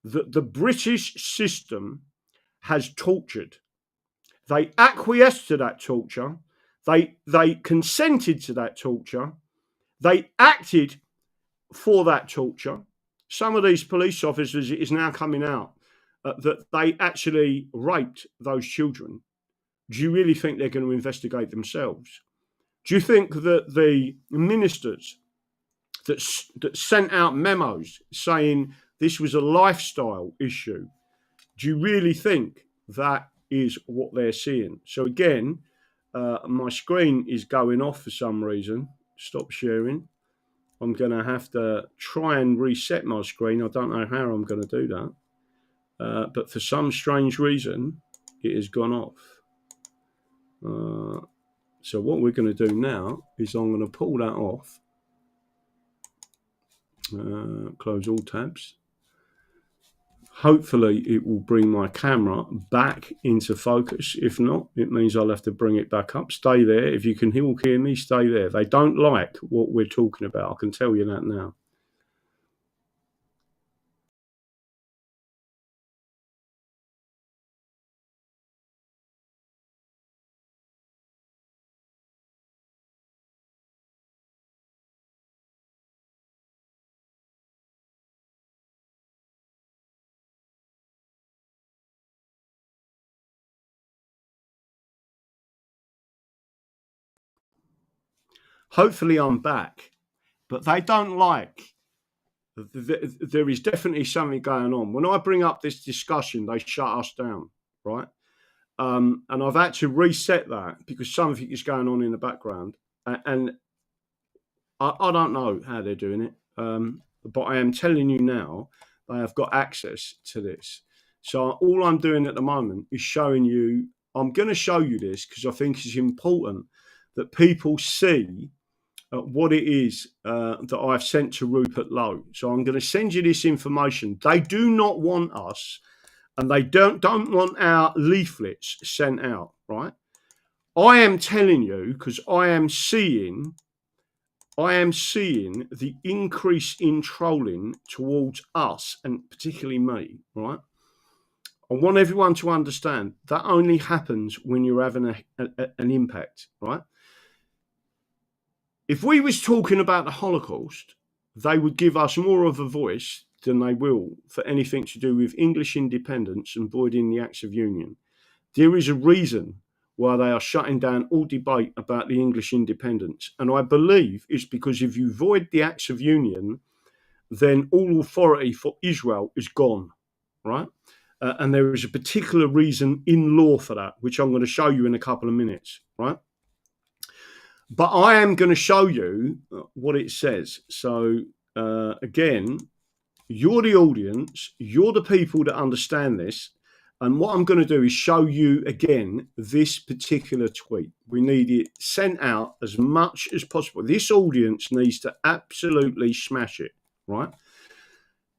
that the British system has tortured. They acquiesced to that torture. They consented to that torture. They acted for that torture. Some of these police officers, it is now coming out that they actually raped those children. Do you really think they're going to investigate themselves? Do you think that the ministers that sent out memos saying this was a lifestyle issue, do you really think that is what they're seeing? So again, my screen is going off for some reason. Stop sharing. I'm going to have to try and reset my screen. I don't know how I'm going to do that. But for some strange reason, it has gone off. So what we're going to do now is I'm going to pull that off. Close all tabs. Hopefully it will bring my camera back into focus. If not, it means I'll have to bring it back up. Stay there. If you can all hear me, stay there. They don't like what we're talking about. I can tell you that now. Hopefully I'm back, but they don't like. There is definitely something going on. When I bring up this discussion, they shut us down, right? And I've had to reset that because something is going on in the background. And I don't know how they're doing it, but I am telling you now, they have got access to this. So all I'm doing at the moment is showing you, I'm going to show you this because I think it's important that people see what it is that I've sent to Rupert Lowe. So I'm going to send you this information. They do not want us, and they don't want our leaflets sent out, right? I am telling you because I am seeing the increase in trolling towards us, and particularly me, right? I want everyone to understand that only happens when you're having an impact, right? If we was talking about the Holocaust, they would give us more of a voice than they will for anything to do with English independence and voiding the Acts of Union. There is a reason why they are shutting down all debate about the English independence. And I believe it's because if you void the Acts of Union, then all authority for Israel is gone, right? And there is a particular reason in law for that, which I'm going to show you in a couple of minutes, right? But I am going to show you what it says. So again, you're the audience, you're the people that understand this. And what I'm going to do is show you again this particular tweet. We need it sent out as much as possible. This audience needs to absolutely smash it, right?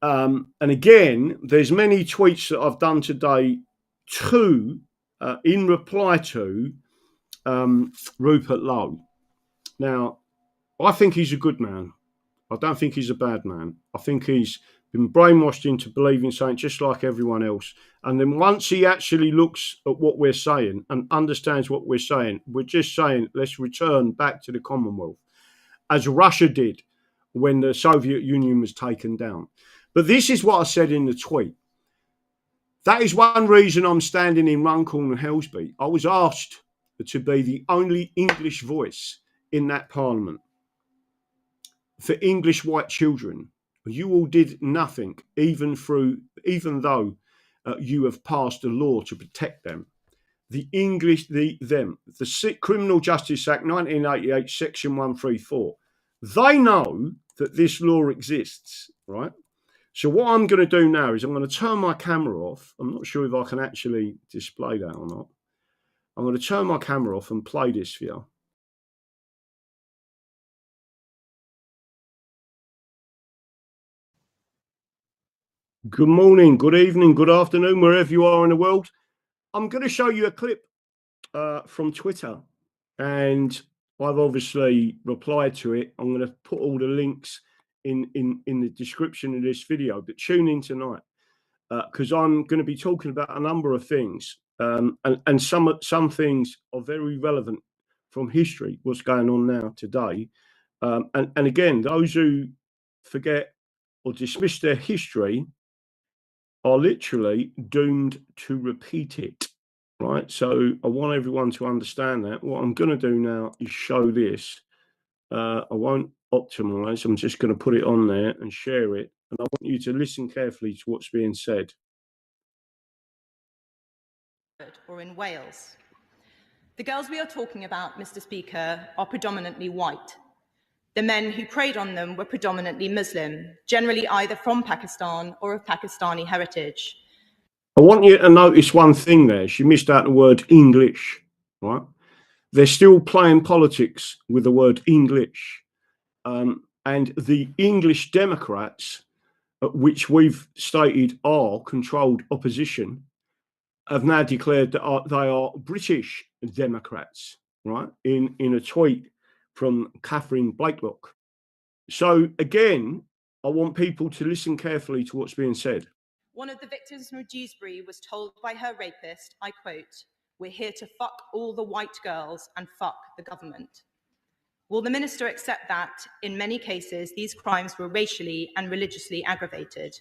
And again, there's many tweets that I've done today in reply to Rupert Lowe. Now, I think he's a good man. I don't think he's a bad man. I think he's been brainwashed into believing something just like everyone else. And then once he actually looks at what we're saying and understands what we're saying, we're just saying, let's return back to the Commonwealth, as Russia did when the Soviet Union was taken down. But this is what I said in the tweet. That is one reason I'm standing in Runcorn and Helsby. I was asked to be the only English voice in that parliament for English white children. You all did nothing, even though you have passed a law to protect them. The Criminal Justice Act 1988, Section 134. They know that this law exists, right? So what I'm going to do now is I'm going to turn my camera off. I'm not sure if I can actually display that or not. I'm going to turn my camera off and play this for you. Good morning, good evening, good afternoon, wherever you are in the world. I'm going to show you a clip from Twitter, and I've obviously replied to it. I'm going to put all the links in the description of this video, but tune in tonight because I'm going to be talking about a number of things, and some things are very relevant from history, what's going on now today. And again, those who forget or dismiss their history are literally doomed to repeat it, right? So I want everyone to understand that. What I'm going to do now is show this. I won't optimize. I'm just going to put it on there and share it. And I want you to listen carefully to what's being said. Or in Wales. The girls we are talking about, Mr. Speaker, are predominantly white. The men who preyed on them were predominantly Muslim, generally either from Pakistan or of Pakistani heritage. I want you to notice one thing there. She missed out the word English, right? They're still playing politics with the word English. And the English Democrats, which we've stated are controlled opposition, have now declared that they are British Democrats, right? In a tweet from Catherine Blakelock. So again, I want people to listen carefully to what's being said. One of the victims from Dewsbury was told by her rapist, I quote, "We're here to fuck all the white girls and fuck the government." Will the minister accept that, in many cases, these crimes were racially and religiously aggravated?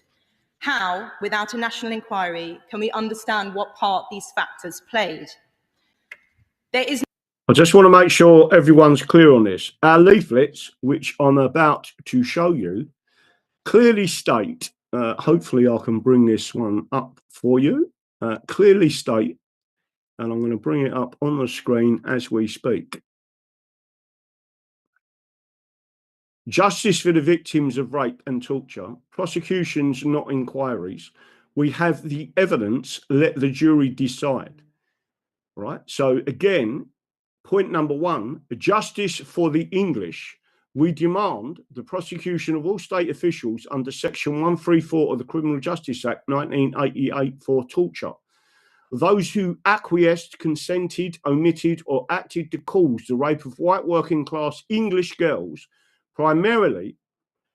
How, without a national inquiry, can we understand what part these factors played? I just want to make sure everyone's clear on this. Our leaflets, which I'm about to show you, clearly state, hopefully I can bring this one up for you, clearly state, and I'm going to bring it up on the screen as we speak. Justice for the victims of rape and torture, prosecutions, not inquiries. We have the evidence, let the jury decide. Right? So again, point number one, justice for the English. We demand the prosecution of all state officials under Section 134 of the Criminal Justice Act 1988 for torture. Those who acquiesced, consented, omitted, or acted to cause the rape of white working class English girls, primarily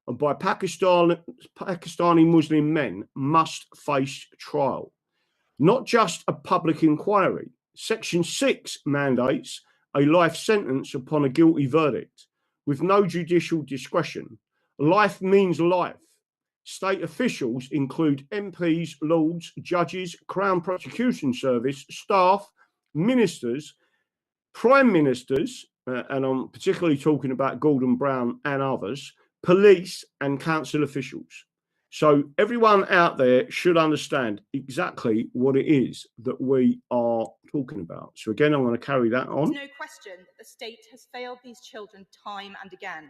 by Pakistani Muslim men, must face trial. Not just a public inquiry. Section 6 mandates a life sentence upon a guilty verdict with no judicial discretion. Life means life. State officials include MPs, lords, judges, Crown Prosecution Service, staff, ministers, prime ministers, and I'm particularly talking about Gordon Brown and others, police and council officials. So everyone out there should understand exactly what it is that we are talking about. So again, I'm going to carry that on. There's no question that the state has failed these children time and again.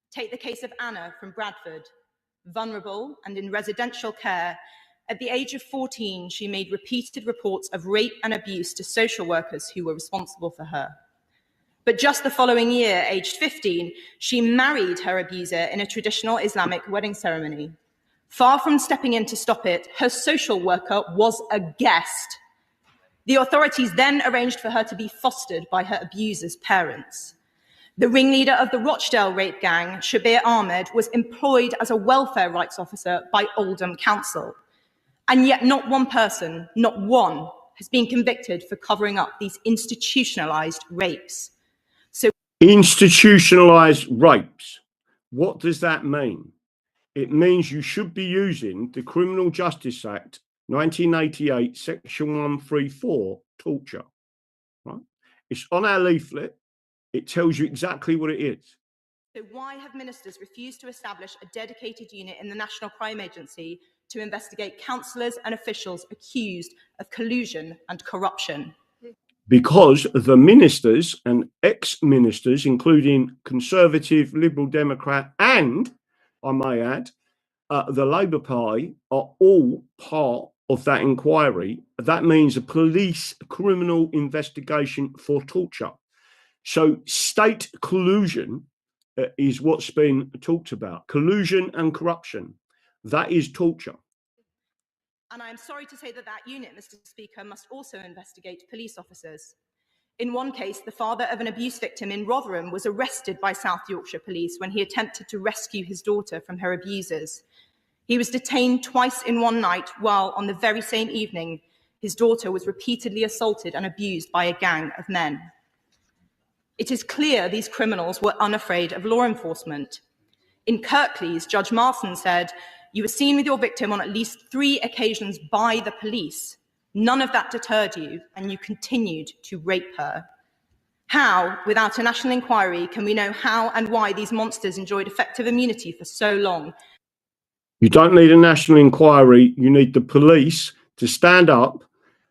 Take the case of Anna from Bradford. Vulnerable and in residential care, at the age of 14, she made repeated reports of rape and abuse to social workers who were responsible for her. But just the following year, aged 15, she married her abuser in a traditional Islamic wedding ceremony. Far from stepping in to stop it, her social worker was aghast. The authorities then arranged for her to be fostered by her abuser's parents. The ringleader of the Rochdale rape gang, Shabir Ahmed, was employed as a welfare rights officer by Oldham Council. And yet not one person, not one, has been convicted for covering up these institutionalised rapes. So, institutionalised rapes. What does that mean? It means you should be using the Criminal Justice Act 1988, Section 134, torture. Right? It's on our leaflet. It tells you exactly what it is. So why have ministers refused to establish a dedicated unit in the National Crime Agency to investigate councillors and officials accused of collusion and corruption? Because the ministers and ex-ministers, including Conservative, Liberal Democrat, and, I may add, the Labour Party, are all part of that inquiry. That means a police criminal investigation for torture. So state collusion is what's been talked about. Collusion and corruption. That is torture. And I am sorry to say that that unit, Mr. Speaker, must also investigate police officers. In one case, the father of an abuse victim in Rotherham was arrested by South Yorkshire Police when he attempted to rescue his daughter from her abusers. He was detained twice in one night, while on the very same evening, his daughter was repeatedly assaulted and abused by a gang of men. It is clear these criminals were unafraid of law enforcement. In Kirklees, Judge Marson said, "You were seen with your victim on at least 3 occasions by the police. None of that deterred you, and you continued to rape her." How, without a national inquiry, can we know how and why these monsters enjoyed effective immunity for so long? You don't need a national inquiry. You need the police to stand up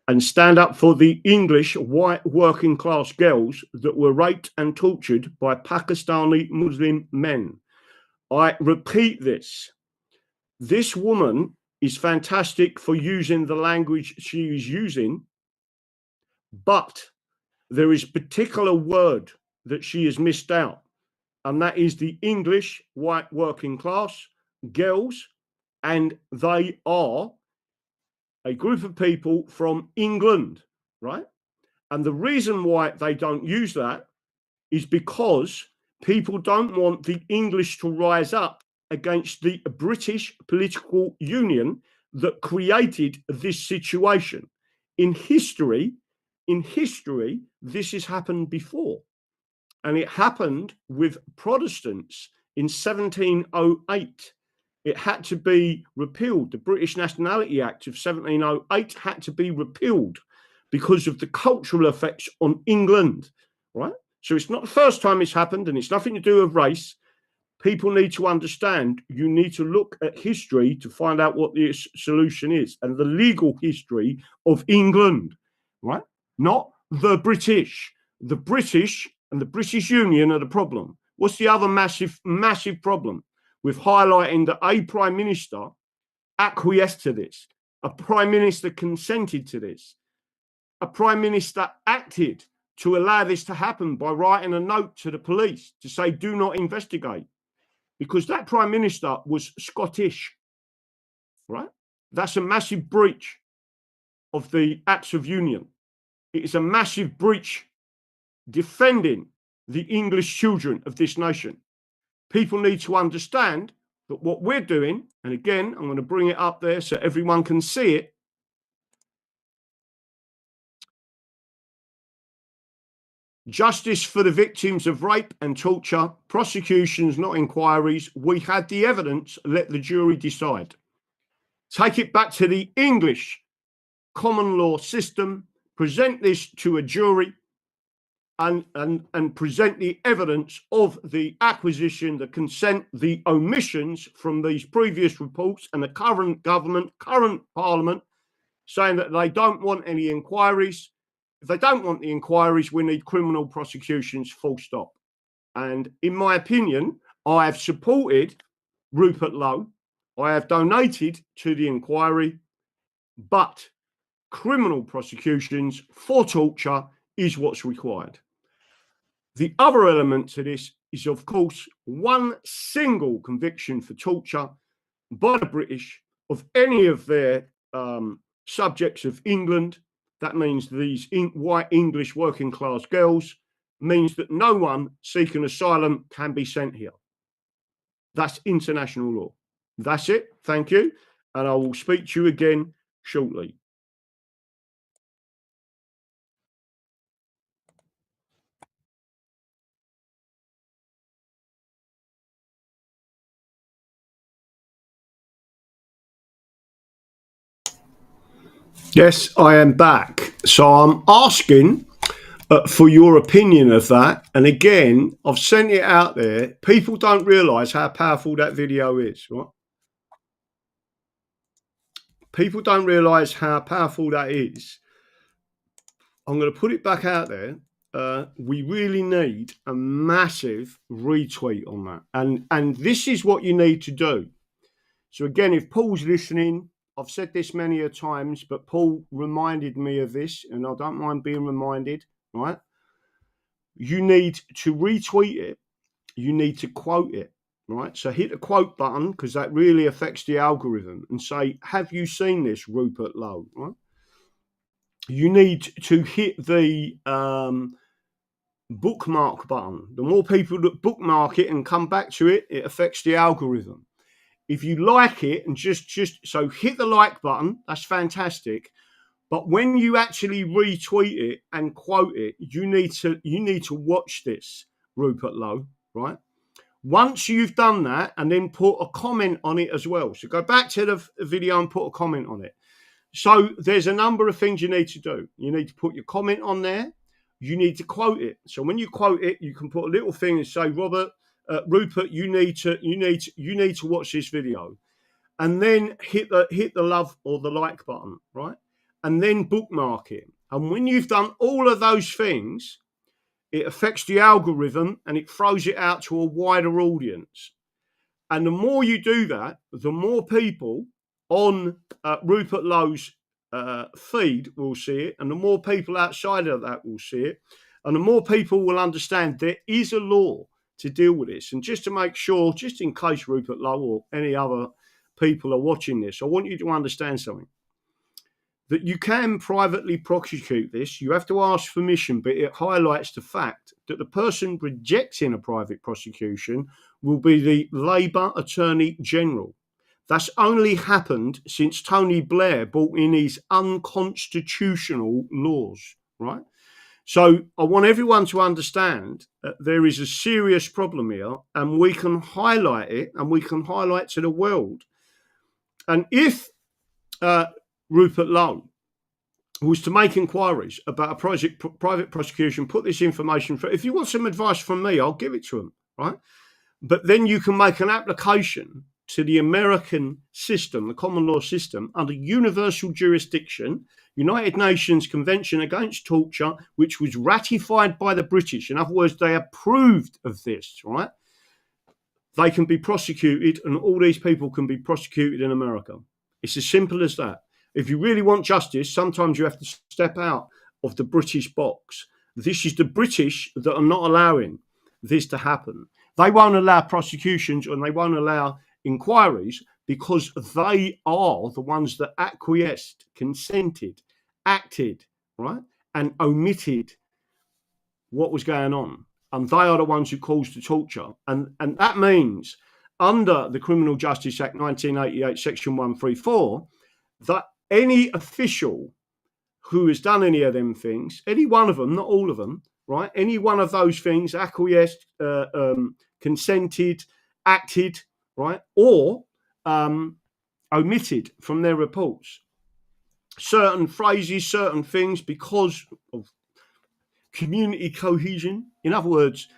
and stand up for the English white working class girls that were raped and tortured by Pakistani Muslim men. I repeat this. This woman is fantastic for using the language she is using, but there is a particular word that she has missed out, and that is the English white working class girls, and they are a group of people from England, right? And the reason why they don't use that is because people don't want the English to rise up against the British political union that created this situation. In history, this has happened before. And it happened with Protestants in 1708. It had to be repealed. The British Nationality Act of 1708 had to be repealed because of the cultural effects on England, right? So it's not the first time it's happened, and it's nothing to do with race. People need to understand, you need to look at history to find out what the solution is, and the legal history of England, right? Not the British. The British and the British Union are the problem. What's the other massive problem? With highlighting that a Prime Minister acquiesced to this. A Prime Minister consented to this. A Prime Minister acted to allow this to happen by writing a note to the police to say, do not investigate. Because that Prime Minister was Scottish, right? That's a massive breach of the Acts of Union. It is a massive breach defending the English children of this nation. People need to understand that what we're doing, and again, I'm going to bring it up there so everyone can see it. Justice for the victims of rape and torture, prosecutions, not inquiries. We had the evidence, let the jury decide. Take it back to the English common law system, present this to a jury, and present the evidence of the acquisition, the consent, the omissions from these previous reports, and the current government, current parliament, saying that they don't want any inquiries. If they don't want the inquiries, we need criminal prosecutions, full stop. And in my opinion, I have supported Rupert Lowe. I have donated to the inquiry, but criminal prosecutions for torture is what's required. The other element to this is, of course, one single conviction for torture by the British of any of their subjects of England. That means these white English working class girls means that no one seeking asylum can be sent here. That's international law. That's it. Thank you. And I will speak to you again shortly. Yes, I am back. So I'm asking for your opinion of that. And again, I've sent it out there. People don't realise how powerful that video is, right? People don't realise how powerful that is. I'm going to put it back out there. We really need a massive retweet on that. And this is what you need to do. So again, if Paul's listening, I've said this many a times, but Paul reminded me of this, and I don't mind being reminded, right? You need to retweet it. You need to quote it, right? So hit the quote button, because that really affects the algorithm, and say, have you seen this, Rupert Lowe, right? You need to hit the bookmark button. The more people that bookmark it and come back to it, it affects the algorithm. If you like it and just so hit the like button, that's fantastic. But when you actually retweet it and quote it, you need to watch this, Rupert Lowe, right? Once you've done that, and then put a comment on it as well. So go back to the video and put a comment on it. So there's a number of things you need to do. You need to put your comment on there. You need to quote it. So when you quote it, you can put a little thing and say, Rupert, you need to watch this video, and then hit the love or the like button, right? And then bookmark it. And when you've done all of those things, it affects the algorithm and it throws it out to a wider audience. And the more you do that, the more people on Rupert Lowe's feed will see it, and the more people outside of that will see it, and the more people will understand there is a law to deal with this. And just to make sure, just in case Rupert Lowe or any other people are watching this, I want you to understand something. That you can privately prosecute this. You have to ask permission, but it highlights the fact that the person rejecting a private prosecution will be the Labour Attorney General. That's only happened since Tony Blair brought in his unconstitutional laws, right? So I want everyone to understand that there is a serious problem here, and we can highlight it, and we can highlight to the world. And if Rupert Lowe was to make inquiries about a private prosecution, put this information for. If you want some advice from me, I'll give it to him, right? But then you can make an application to the American system, the common law system, under universal jurisdiction, United Nations Convention Against Torture, which was ratified by the British. In other words, they approved of this, right? They can be prosecuted, and all these people can be prosecuted in America. It's as simple as that. If you really want justice, sometimes you have to step out of the British box. This is the British that are not allowing this to happen. They won't allow prosecutions, and they won't allow inquiries, because they are the ones that acquiesced, consented, acted, right, and omitted what was going on. And they are the ones who caused the torture. And that means, under the Criminal Justice Act 1988, Section 134, that any official who has done any of them things, any one of them, not all of them, right, any one of those things, acquiesced, consented, acted, right, or omitted from their reports certain phrases, certain things, because of community cohesion. In other words,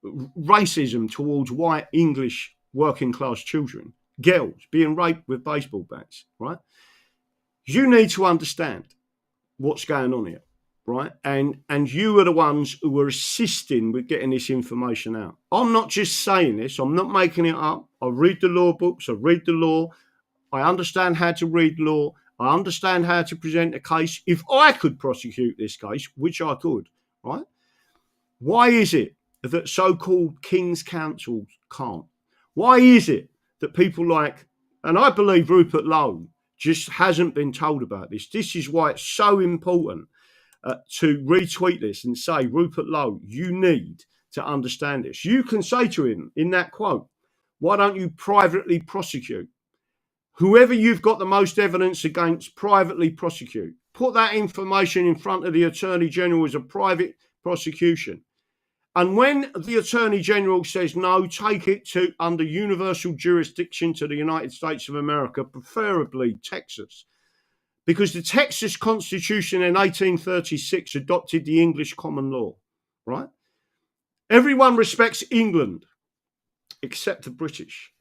racism towards white English working class children, girls being raped with baseball bats, right? You need to understand what's going on here, right? And you are the ones who are assisting with getting this information out. I'm not just saying this. I'm not making it up. I read the law books. I read the law. I understand how to read law. I understand how to present a case. If I could prosecute this case, which I could, right? Why is it that so-called King's Counsel can't? Why is it that people like, and I believe Rupert Lowe just hasn't been told about this. This is why it's so important. to retweet this and say, Rupert Lowe, you need to understand this. You can say to him in that quote, why don't you privately prosecute? Whoever you've got the most evidence against, privately prosecute. Put that information in front of the Attorney General as a private prosecution. And when the Attorney General says no, take it to under universal jurisdiction to the United States of America, preferably Texas. Because the Texas Constitution in 1836 adopted the English common law, right? Everyone respects England except the British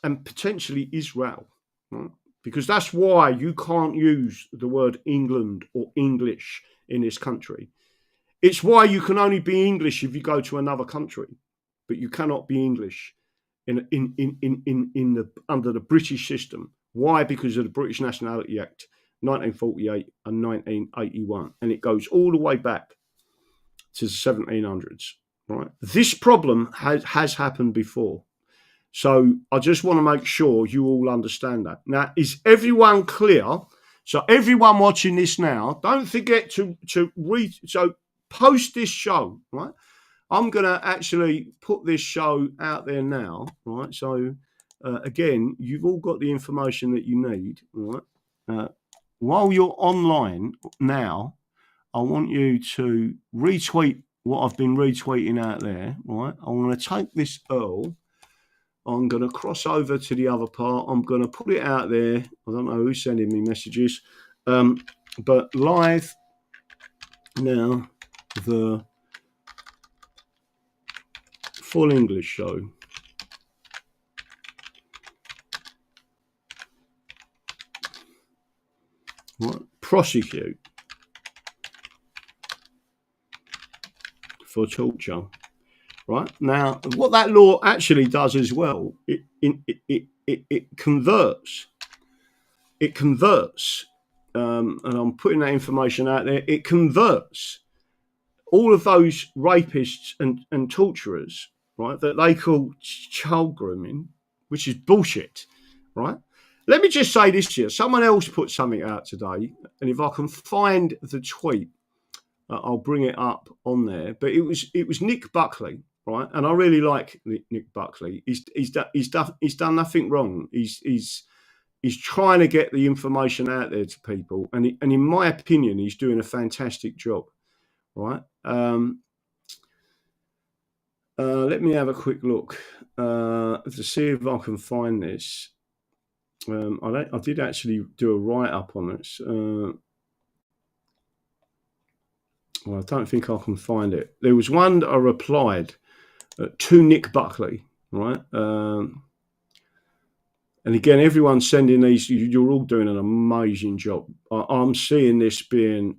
and potentially Israel, right? Because that's why you can't use the word England or English in this country. It's why you can only be English if you go to another country, but you cannot be English under the British system. Why? Because of the British Nationality Act, 1948 and 1981. And it goes all the way back to the 1700s, right? This problem has happened before. So I just want to make sure you all understand that. Now, is everyone clear? So everyone watching this now, don't forget to read. So post this show, right? I'm going to actually put this show out there now, right? So again, you've all got the information that you need, right? While you're online now, I want you to retweet what I've been retweeting out there, right? I'm going to take this Earl. I'm going to cross over to the other part. I'm going to put it out there. I don't know who's sending me messages, but live now, the full English show. What? Prosecute for torture. Right now, what that law actually does as well, it converts. It converts, and I'm putting that information out there. It converts all of those rapists and torturers, right, that they call child grooming, which is bullshit, right? Let me just say this here. Someone else put something out today, and if I can find the tweet, I'll bring it up on there. But it was Nick Buckley, right? And I really like Nick Buckley. He's done nothing wrong. He's trying to get the information out there to people, and in my opinion, he's doing a fantastic job, right? Let me have a quick look to see if I can find this. I did actually do a write-up on this. Well, I don't think I can find it. There was one that I replied to Nick Buckley, right? And again, everyone's sending these. You're all doing an amazing job. I'm seeing this being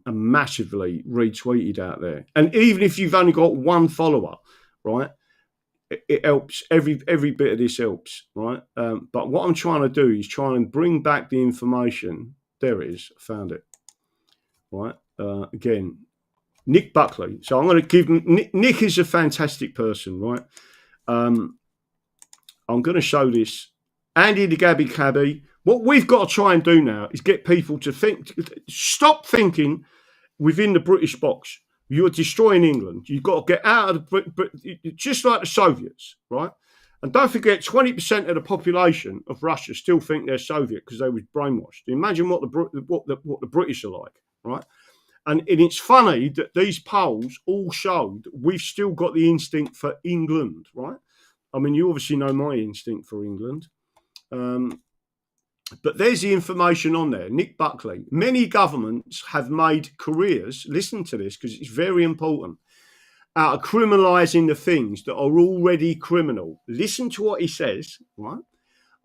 massively retweeted out there. And even if you've only got one follower, right, it helps. Every bit of this helps, right? But what I'm trying to do is try and bring back the information. There it is. I found it. Right. Again, Nick Buckley. So I'm going to give him. Nick is a fantastic person, right? I'm going to show this. Andy the Gabby Cabby. What we've got to try and do now is get people to think. Stop thinking within the British box. You're destroying England. You've got to get out of just like the Soviets, right? And don't forget, 20% of the population of Russia still think they're Soviet because they were brainwashed. Imagine what the British are like, right? And it's funny that these polls all showed we've still got the instinct for England, right? I mean, you obviously know my instinct for England. But there's the information on there. Nick Buckley. Many governments have made careers, listen to this because it's very important, out of criminalising the things that are already criminal. Listen to what he says, right?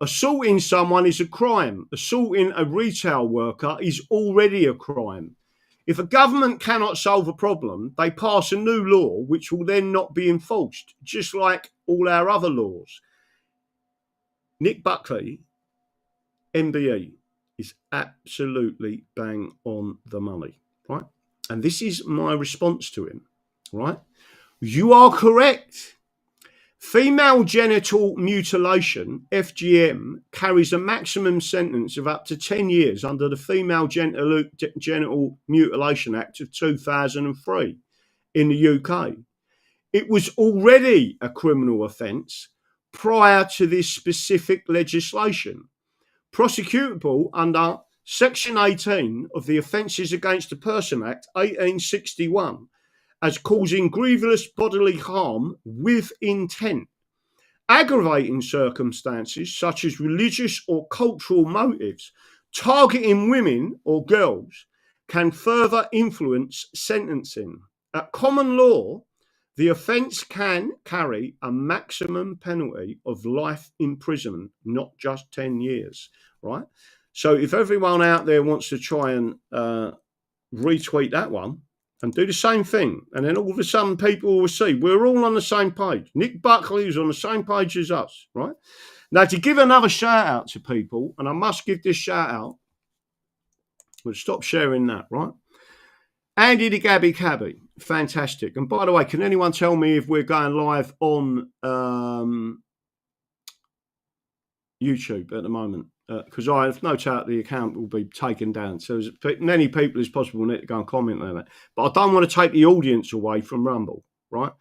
Assaulting someone is a crime. Assaulting a retail worker is already a crime. If a government cannot solve a problem, they pass a new law which will then not be enforced, just like all our other laws. Nick Buckley, MBE, is absolutely bang on the money, right? And this is my response to him, right? You are correct. Female genital mutilation, FGM, carries a maximum sentence of up to 10 years under the Female Genital Mutilation Act of 2003 in the UK. It was already a criminal offence prior to this specific legislation, prosecutable under Section 18 of the Offences Against a Person Act 1861 as causing grievous bodily harm with intent. Aggravating circumstances such as religious or cultural motives targeting women or girls can further influence sentencing. At common law, the offence can carry a maximum penalty of life imprisonment, not just 10 years, right? So if everyone out there wants to try and retweet that one and do the same thing, and then all of a sudden people will see we're all on the same page. Nick Buckley is on the same page as us, right? Now, to give another shout out to people, and I must give this shout out, we'll stop sharing that, right? Andy the Gabby Cabby, fantastic. And by the way, can anyone tell me if we're going live on YouTube at the moment? Because I have no doubt the account will be taken down. So as many people as possible need to go and comment on it. But I don't want to take the audience away from Rumble, right?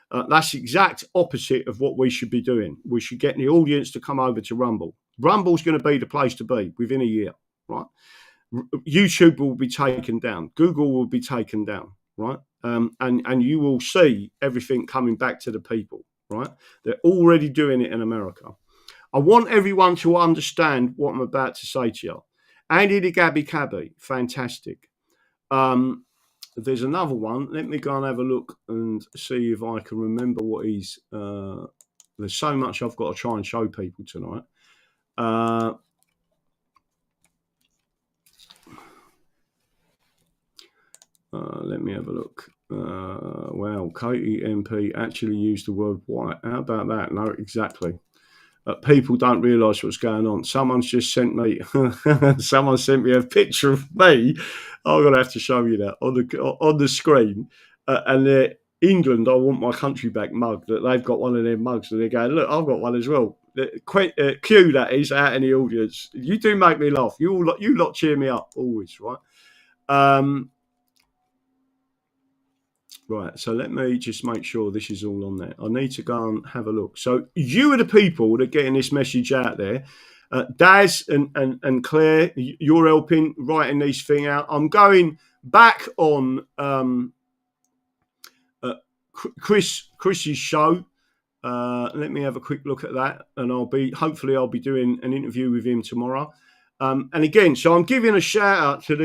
That's the exact opposite of what we should be doing. We should get the audience to come over to Rumble. Rumble's going to be the place to be within a year, right? YouTube will be taken down. Google will be taken down, right? And you will see everything coming back to the people, right? They're already doing it in America. I want everyone to understand what I'm about to say to you. Andy the Gabby Cabby, fantastic. There's another one. Let me go and have a look and see if I can remember what he's... there's so much I've got to try and show people tonight. Let me have a look. Wow, Katie MP actually used the word white. How about that? No, exactly. People don't realise what's going on. Someone's just sent me. Someone sent me a picture of me. I'm gonna have to show you that on the screen. And England, I want my country back mug. That they've got one of their mugs, and they're going, look, I've got one as well. Q, that is, out in the audience. You do make me laugh. You lot cheer me up always, right? Right, so let me just make sure this is all on there. I need to go and have a look. So you are the people that are getting this message out there. Daz and Claire, you're helping writing these things out. I'm going back on Chris's show. Let me have a quick look at that, and hopefully I'll be doing an interview with him tomorrow. And again, so I'm giving a shout out to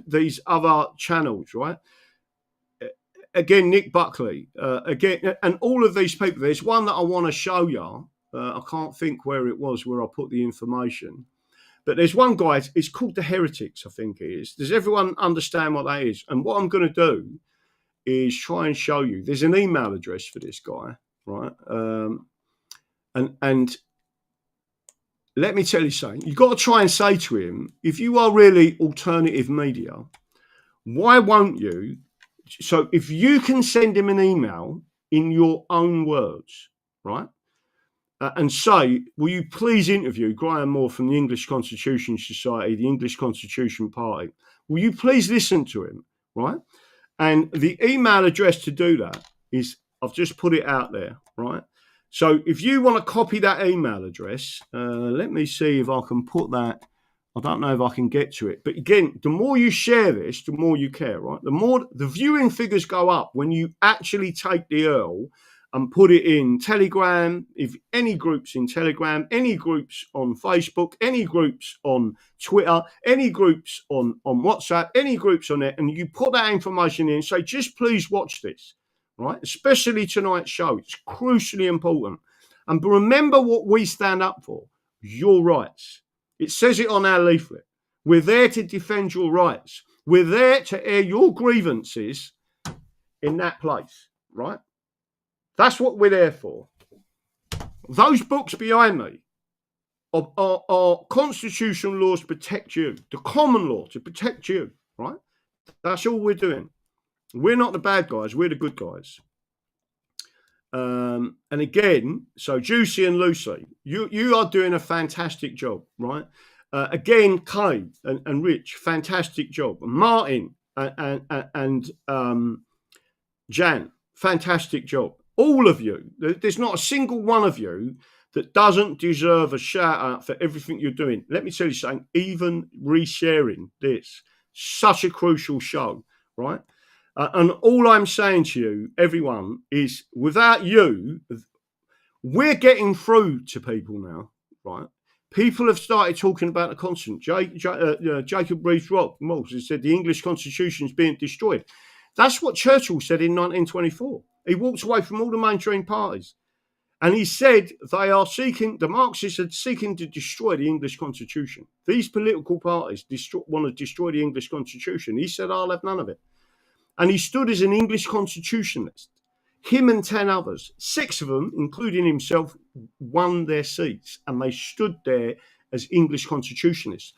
these other channels, right? Again, Nick Buckley, again, and all of these people. There's one that I want to show you. I can't think where it was where I put the information. But there's one guy, it's called The Heretics, I think it is. Does everyone understand what that is? And what I'm going to do is try and show you. There's an email address for this guy, right? And let me tell you something. You've got to try and say to him, if you are really alternative media, why won't you? So if you can send him an email in your own words, right, and say, will you please interview Graham Moore from the English Constitution Society, the English Constitution Party? Will you please listen to him, right? And the email address to do that is, I've just put it out there, right? So if you want to copy that email address, let me see if I can put that. I don't know if I can get to it. But again, the more you share this, the more you care, right? The more the viewing figures go up when you actually take the Earl and put it in Telegram, if any groups in Telegram, any groups on Facebook, any groups on Twitter, any groups on WhatsApp, any groups on it, and you put that information in and say, just please watch this, right? Especially tonight's show. It's crucially important. And remember what we stand up for, your rights. It says it on our leaflet. We're there to defend your rights. We're there to air your grievances in that place, right? That's what we're there for. Those books behind me are constitutional laws to protect you, the common law to protect you, right? That's all we're doing. We're not the bad guys. We're the good guys. And again, so Juicy and Lucy, you are doing a fantastic job, right? Again, Kay and Rich, fantastic job. Martin and Jan, fantastic job. All of you. There's not a single one of you that doesn't deserve a shout out for everything you're doing. Let me tell you something, even resharing this, such a crucial show, right? And all I'm saying to you, everyone, is without you, we're getting through to people now, right? People have started talking about the constant. Jacob Rees-Mogg has said the English constitution is being destroyed. That's what Churchill said in 1924. He walked away from all the mainstream parties. And he said the Marxists are seeking to destroy the English constitution. These political parties want to destroy the English constitution. He said, I'll have none of it. And he stood as an English constitutionalist. Him and 10 others, 6 of them, including himself, won their seats. And they stood there as English constitutionalists.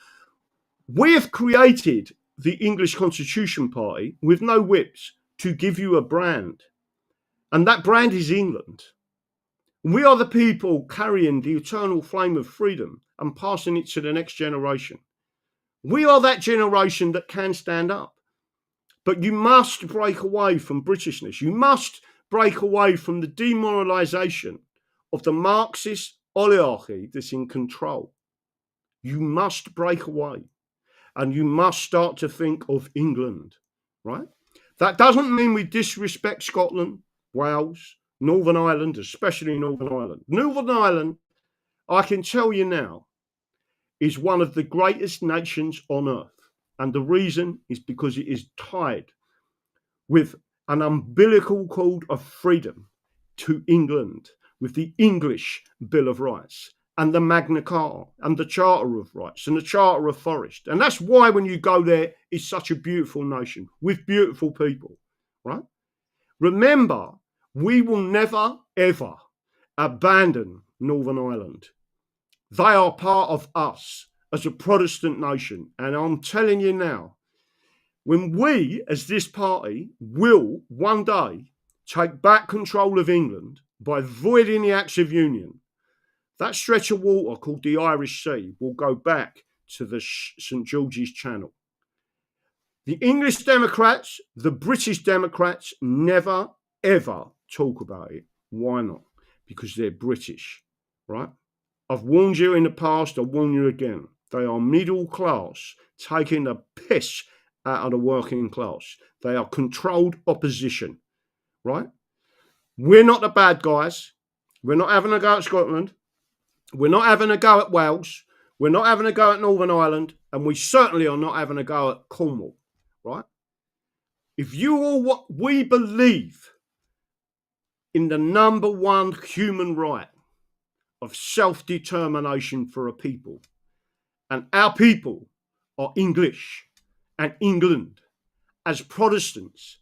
We have created the English Constitution Party with no whips to give you a brand. And that brand is England. We are the people carrying the eternal flame of freedom and passing it to the next generation. We are that generation that can stand up. But you must break away from Britishness. You must break away from the demoralisation of the Marxist oligarchy that's in control. You must break away. And you must start to think of England, right? That doesn't mean we disrespect Scotland, Wales, Northern Ireland, especially Northern Ireland. Northern Ireland, I can tell you now, is one of the greatest nations on earth. And the reason is because it is tied with an umbilical cord of freedom to England, with the English Bill of Rights and the Magna Carta and the Charter of Rights and the Charter of Forest. And that's why when you go there, it's such a beautiful nation with beautiful people, right? Remember, we will never, ever abandon Northern Ireland. They are part of us as a Protestant nation. And I'm telling you now, when we, as this party, will one day take back control of England by voiding the Acts of Union, that stretch of water called the Irish Sea will go back to the St. George's Channel. The English Democrats, the British Democrats never, ever talk about it. Why not? Because they're British, right? I've warned you in the past, I'll warn you again. They are middle class, taking the piss out of the working class. They are controlled opposition, right? We're not the bad guys. We're not having a go at Scotland. We're not having a go at Wales. We're not having a go at Northern Ireland. And we certainly are not having a go at Cornwall, right? If you all what we believe in the number one human right of self-determination for a people, and our people are English and England as Protestants,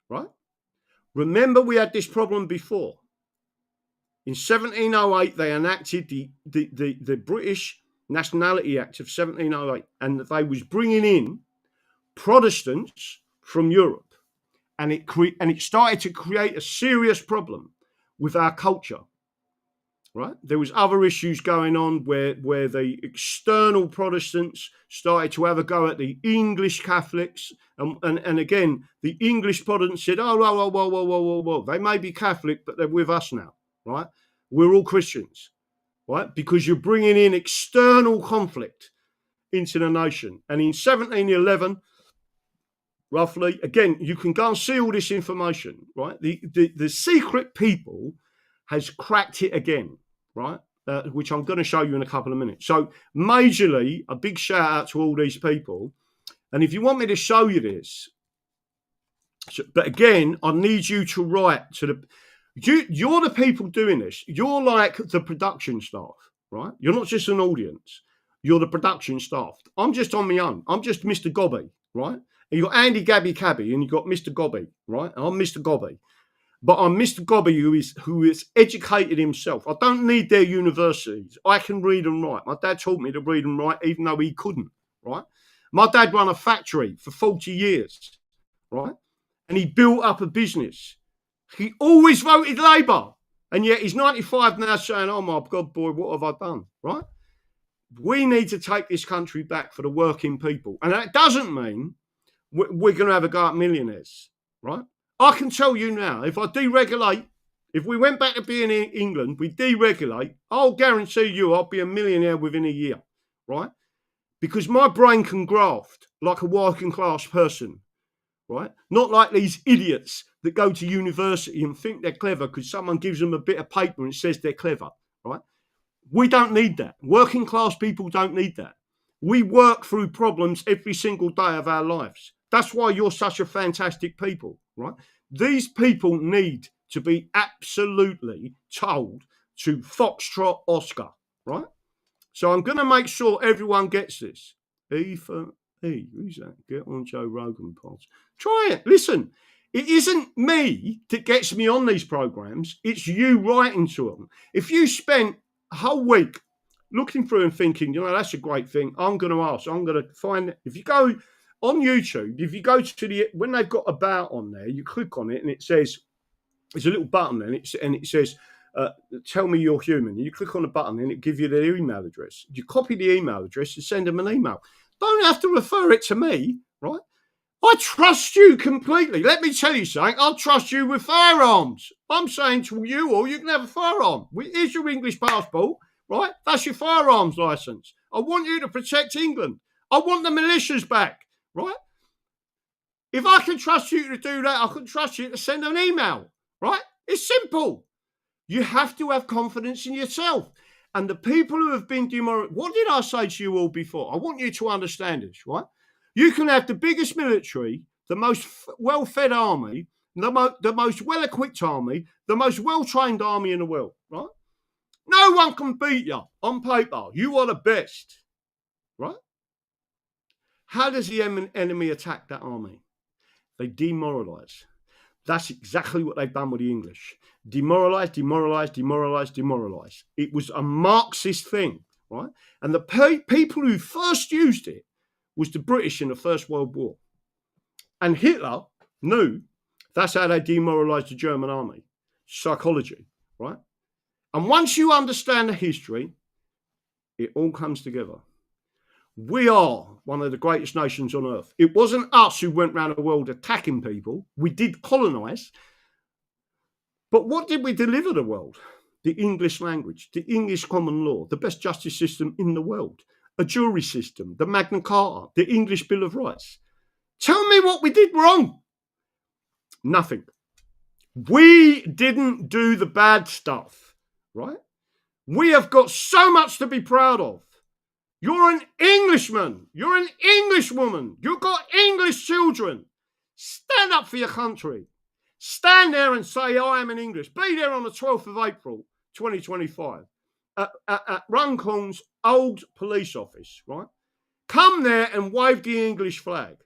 right? Remember, we had this problem before. In 1708, they enacted the British Nationality Act of 1708, and they was bringing in Protestants from Europe, and it started to create a serious problem with our culture. Right, there was other issues going on where the external Protestants started to have a go at the English Catholics, and again the English Protestants said, "Oh, whoa, they may be Catholic, but they're with us now, right? We're all Christians, right? Because you're bringing in external conflict into the nation." And in 1711, roughly, again, you can go and see all this information, right? The secret people has cracked it again, right? Which I'm going to show you in a couple of minutes. So majorly, a big shout out to all these people. And if you want me to show you this, but again, I need you to write to you're the people doing this. You're like the production staff, right? You're not just an audience. You're the production staff. I'm just on my own. I'm just Mr. Gobby, right? And you've got Andy Gabby Cabby and you've got Mr. Gobby, right? I'm Mr. Gobby. But I'm Mr. Gobby who is educated himself. I don't need their universities. I can read and write. My dad taught me to read and write even though he couldn't, right? My dad ran a factory for 40 years, right? And he built up a business He always voted Labour. And yet he's 95 now saying, oh my God, boy, what have I done? Right? We need to take this country back for the working people. And that doesn't mean we're going to have a go at millionaires. Right? I can tell you now, if I deregulate, if we went back to being in England, we deregulate, I'll guarantee you I'll be a millionaire within a year. Right? Because my brain can graft like a working class person. Right? Not like these idiots that go to university and think they're clever because someone gives them a bit of paper and says they're clever, right? We don't need that. Working class people don't need that. We work through problems every single day of our lives. That's why you're such a fantastic people, right? These people need to be absolutely told to Foxtrot Oscar, right? So I'm going to make sure everyone gets this. E for E. Who's that? Get on Joe Rogan pods. Try it. Listen, it isn't me that gets me on these programs. It's you writing to them. If you spent a whole week looking through and thinking, you know, that's a great thing, I'm going to ask, I'm going to find it. If you go on YouTube, if you go to when they've got about on there, you click on it and it says, there's a little button and it says, tell me you're human. You click on the button and it gives you their email address. You copy the email address and send them an email. Don't have to refer it to me, right? I trust you completely. Let me tell you something. I trust you with firearms. I'm saying to you all, you can have a firearm. Here's your English passport, right? That's your firearms license. I want you to protect England. I want the militias back, right? If I can trust you to do that, I can trust you to send an email, right? It's simple. You have to have confidence in yourself. And the people who have been demoralized, what did I say to you all before? I want you to understand this, right? You can have the biggest military, the most well-fed army, the most well-equipped army, the most well-trained army in the world, right? No one can beat you on paper. You are the best, right? How does the enemy attack that army? They demoralize. That's exactly what they've done with the English. Demoralize, demoralize, demoralize, demoralize. It was a Marxist thing, right? And the people who first used it was the British in the First World War. And Hitler knew that's how they demoralized the German army. Psychology, right? And once you understand the history, it all comes together. We are one of the greatest nations on earth. It wasn't us who went around the world attacking people. We did colonize. But what did we deliver the world? The English language, the English common law, the best justice system in the world, a jury system, the Magna Carta, the English Bill of Rights. Tell me what we did wrong. Nothing. We didn't do the bad stuff, right? We have got so much to be proud of. You're an Englishman. You're an Englishwoman. You've got English children. Stand up for your country. Stand there and say, I am an English. Be there on the 12th of April, 2025, at Runcorn's old police office, right? Come there and wave the English flag.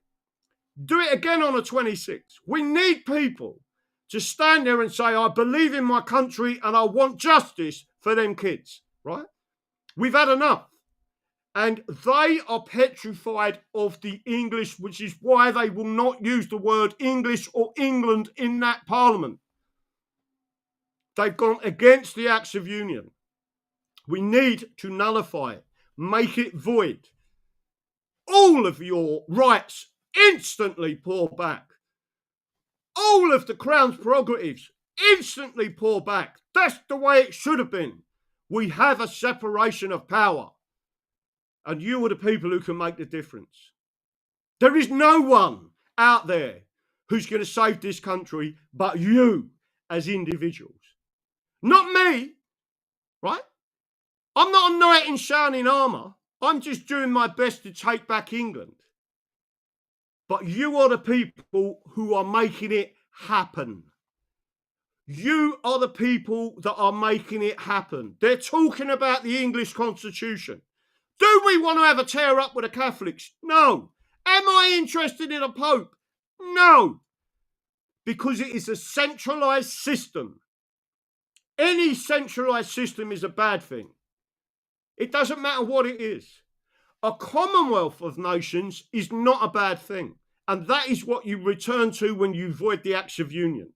Do it again on the 26th. We need people to stand there and say, I believe in my country and I want justice for them kids, right? We've had enough. And they are petrified of the English, which is why they will not use the word English or England in that parliament. They've gone against the Acts of Union. We need to nullify it, make it void. All of your rights instantly pour back. All of the Crown's prerogatives instantly pour back. That's the way it should have been. We have a separation of power. And you are the people who can make the difference. There is no one out there who's going to save this country but you as individuals. Not me, right? I'm not a knight in shining armour. I'm just doing my best to take back England. But you are the people who are making it happen. You are the people that are making it happen. They're talking about the English Constitution. Do we want to have a tear up with the Catholics? No. Am I interested in a Pope? No. Because it is a centralised system. Any centralised system is a bad thing. It doesn't matter what it is. A commonwealth of nations is not a bad thing. And that is what you return to when you void the Acts of Union.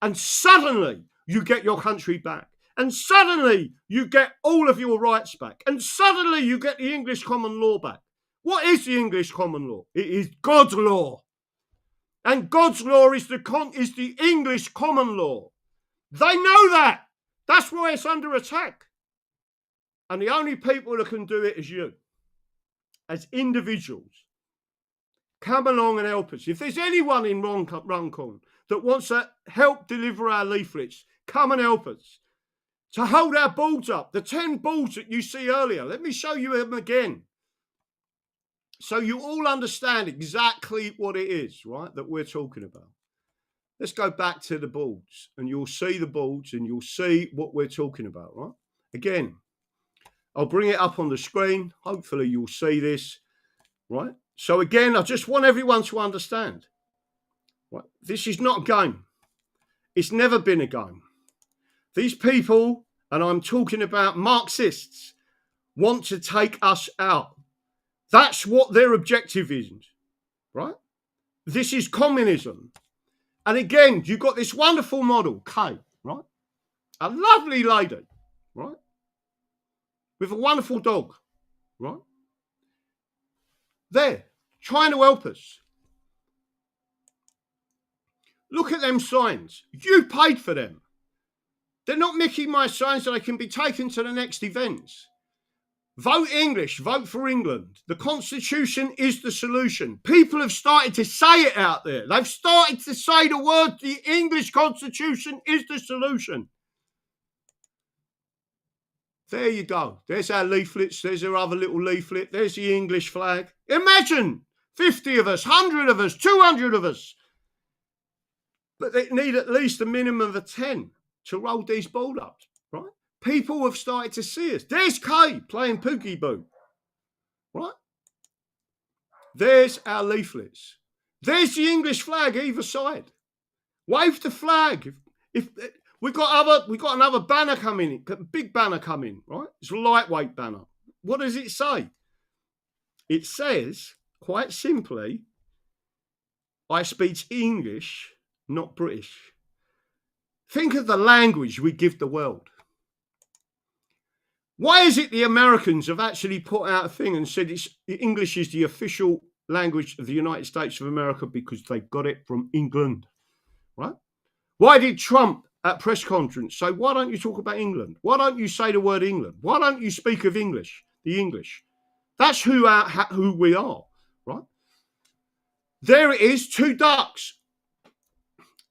And suddenly you get your country back. And suddenly you get all of your rights back. And suddenly you get the English common law back. What is the English common law? It is God's law. And God's law is the English common law. They know that. That's why it's under attack. And the only people that can do it is you, as individuals. Come along and help us. If there's anyone in Runcorn that wants to help deliver our leaflets, come and help us. To hold our boards up, the 10 boards that you see earlier, let me show you them again. So you all understand exactly what it is, right, that we're talking about. Let's go back to the boards, and you'll see the boards, and you'll see what we're talking about, right? Again, I'll bring it up on the screen. Hopefully you'll see this, right? So again, I just want everyone to understand, right? This is not a game. It's never been a game. These people, and I'm talking about Marxists, want to take us out. That's what their objective is, right? This is communism. And again, you've got this wonderful model, Kay, right? A lovely lady, right? With a wonderful dog, right? There, trying to help us. Look at them signs. You paid for them. They're not Mickey Mouse signs so they can be taken to the next events. Vote English, vote for England. The Constitution is the solution. People have started to say it out there. They've started to say the word, the English Constitution is the solution. There you go. There's our leaflets. There's our other little leaflet. There's the English flag. Imagine 50 of us, 100 of us, 200 of us. But they need at least a minimum of 10 to roll these ball ups, right? People have started to see us. There's Kay playing Pookie-Boo, right? There's our leaflets. There's the English flag either side. Wave the flag. If we've got another banner coming, a big banner coming, right? It's a lightweight banner. What does it say? It says, quite simply, I speak English, not British. Think of the language we give the world. Why is it the Americans have actually put out a thing and said English is the official language of the United States of America? Because they got it from England, right? Why did Trump at press conference say, why don't you talk about England? Why don't you say the word England? Why don't you speak of English, the English? That's who we are, right? There it is, 2 ducks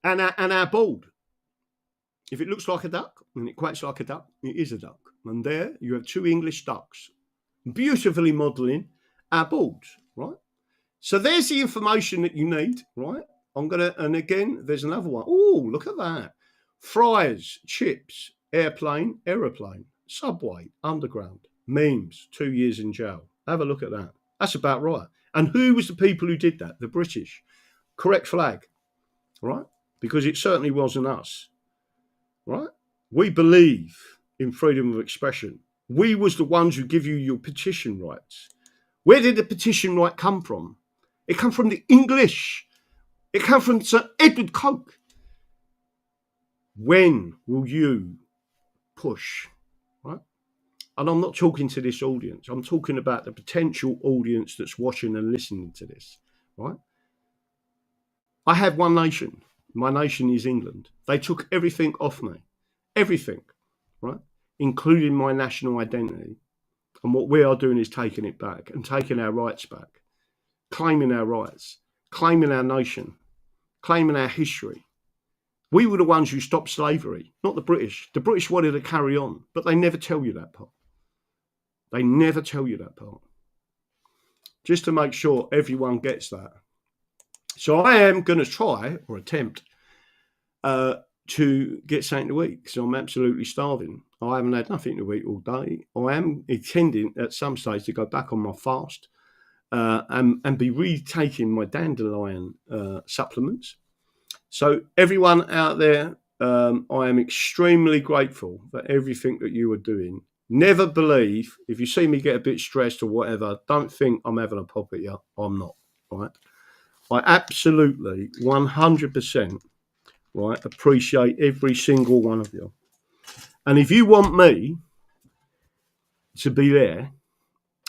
and our board. If it looks like a duck and it quacks like a duck, it is a duck. And there you have 2 English ducks, beautifully modelling our boards, right? So there's the information that you need, right? And again, there's another one. Oh, look at that. Fries, chips, airplane, aeroplane, subway, underground, memes, 2 years in jail. Have a look at that. That's about right. And who was the people who did that? The British. Correct flag, right? Because it certainly wasn't us, right? We believe in freedom of expression. We was the ones who give you your petition rights. Where did the petition right come from? It come from the English. It come from Sir Edward Coke. When will you push, right? And I'm not talking to this audience. I'm talking about the potential audience that's watching and listening to this, right? I have one nation. My nation is England. They took everything off me. Everything, right? Including my national identity. And what we are doing is taking it back and taking our rights back. Claiming our rights. Claiming our nation. Claiming our history. We were the ones who stopped slavery, not the British. The British wanted to carry on, but they never tell you that part. They never tell you that part. Just to make sure everyone gets that. So I am going to try or attempt to get something to eat because I'm absolutely starving. I haven't had nothing to eat all day. I am intending at some stage to go back on my fast and be retaking my dandelion supplements. So everyone out there, I am extremely grateful for everything that you are doing. Never believe, if you see me get a bit stressed or whatever, don't think I'm having a pop at you. I'm not, right? I absolutely 100% right? Appreciate every single one of you. And if you want me to be there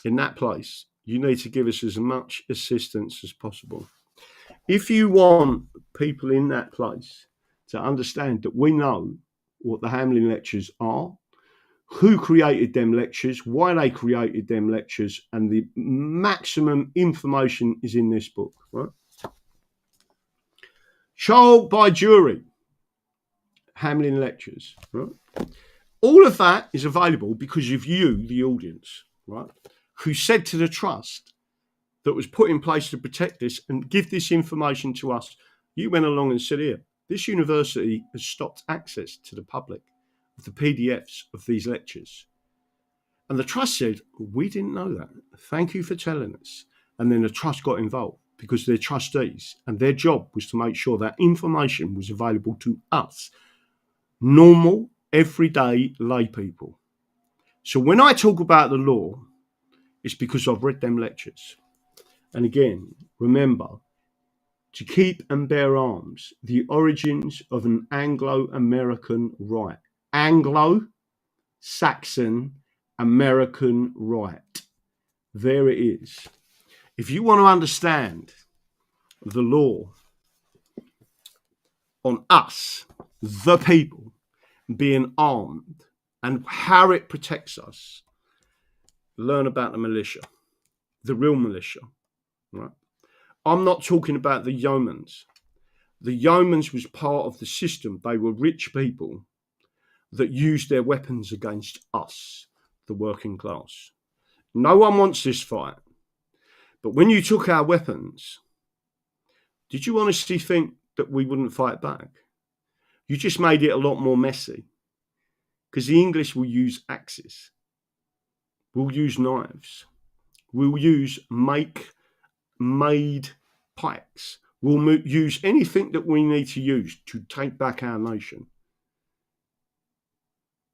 in that place, you need to give us as much assistance as possible. If you want people in that place to understand that we know what the Hamlin lectures are, who created them lectures, why they created them lectures, and the maximum information is in this book, right? Trial by jury, Hamlin lectures, right? All of that is available because of you, the audience, right? Who said to the trust that was put in place to protect this and give this information to us, you went along and said, here, this university has stopped access to the public of the PDFs of these lectures. And the trust said, we didn't know that. Thank you for telling us. And then the trust got involved because they're trustees and their job was to make sure that information was available to us, normal, everyday lay people. So when I talk about the law, it's because I've read them lectures. And again, remember to keep and bear arms, the origins of an Anglo-American right. Anglo-Saxon American right. There it is. If you want to understand the law on us, the people, being armed and how it protects us, learn about the militia, the real militia, right? I'm not talking about the yeomans. The yeomans was part of the system. They were rich people that used their weapons against us, the working class. No one wants this fight. But when you took our weapons, did you honestly think that we wouldn't fight back? You just made it a lot more messy. Because the English will use axes. We'll use knives. We'll use made pikes. We'll use anything that we need to use to take back our nation.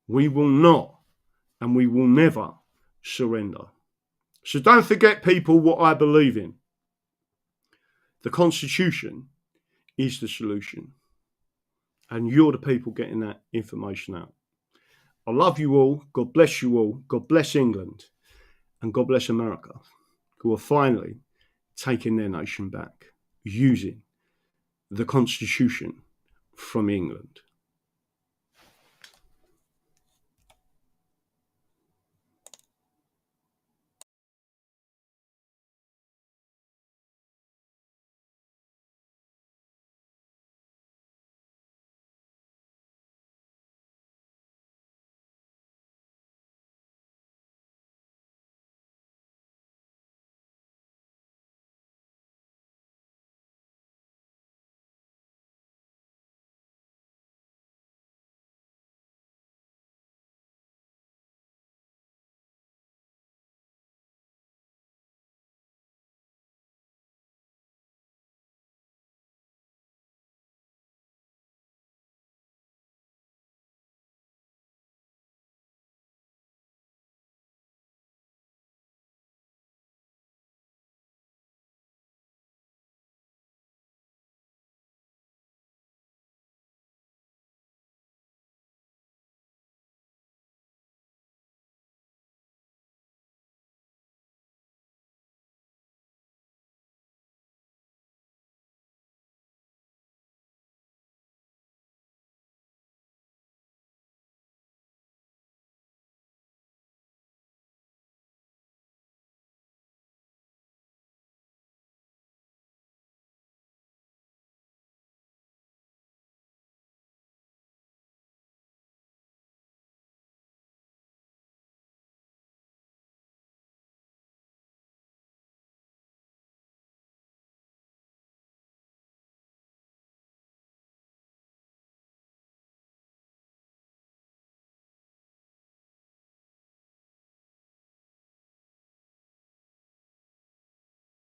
We will not and we will never surrender. So don't forget, people, what I believe in. The Constitution is the solution. And you're the people getting that information out. I love you all. God bless you all. God bless England. And God bless America, who are finally taking their nation back using the Constitution from England.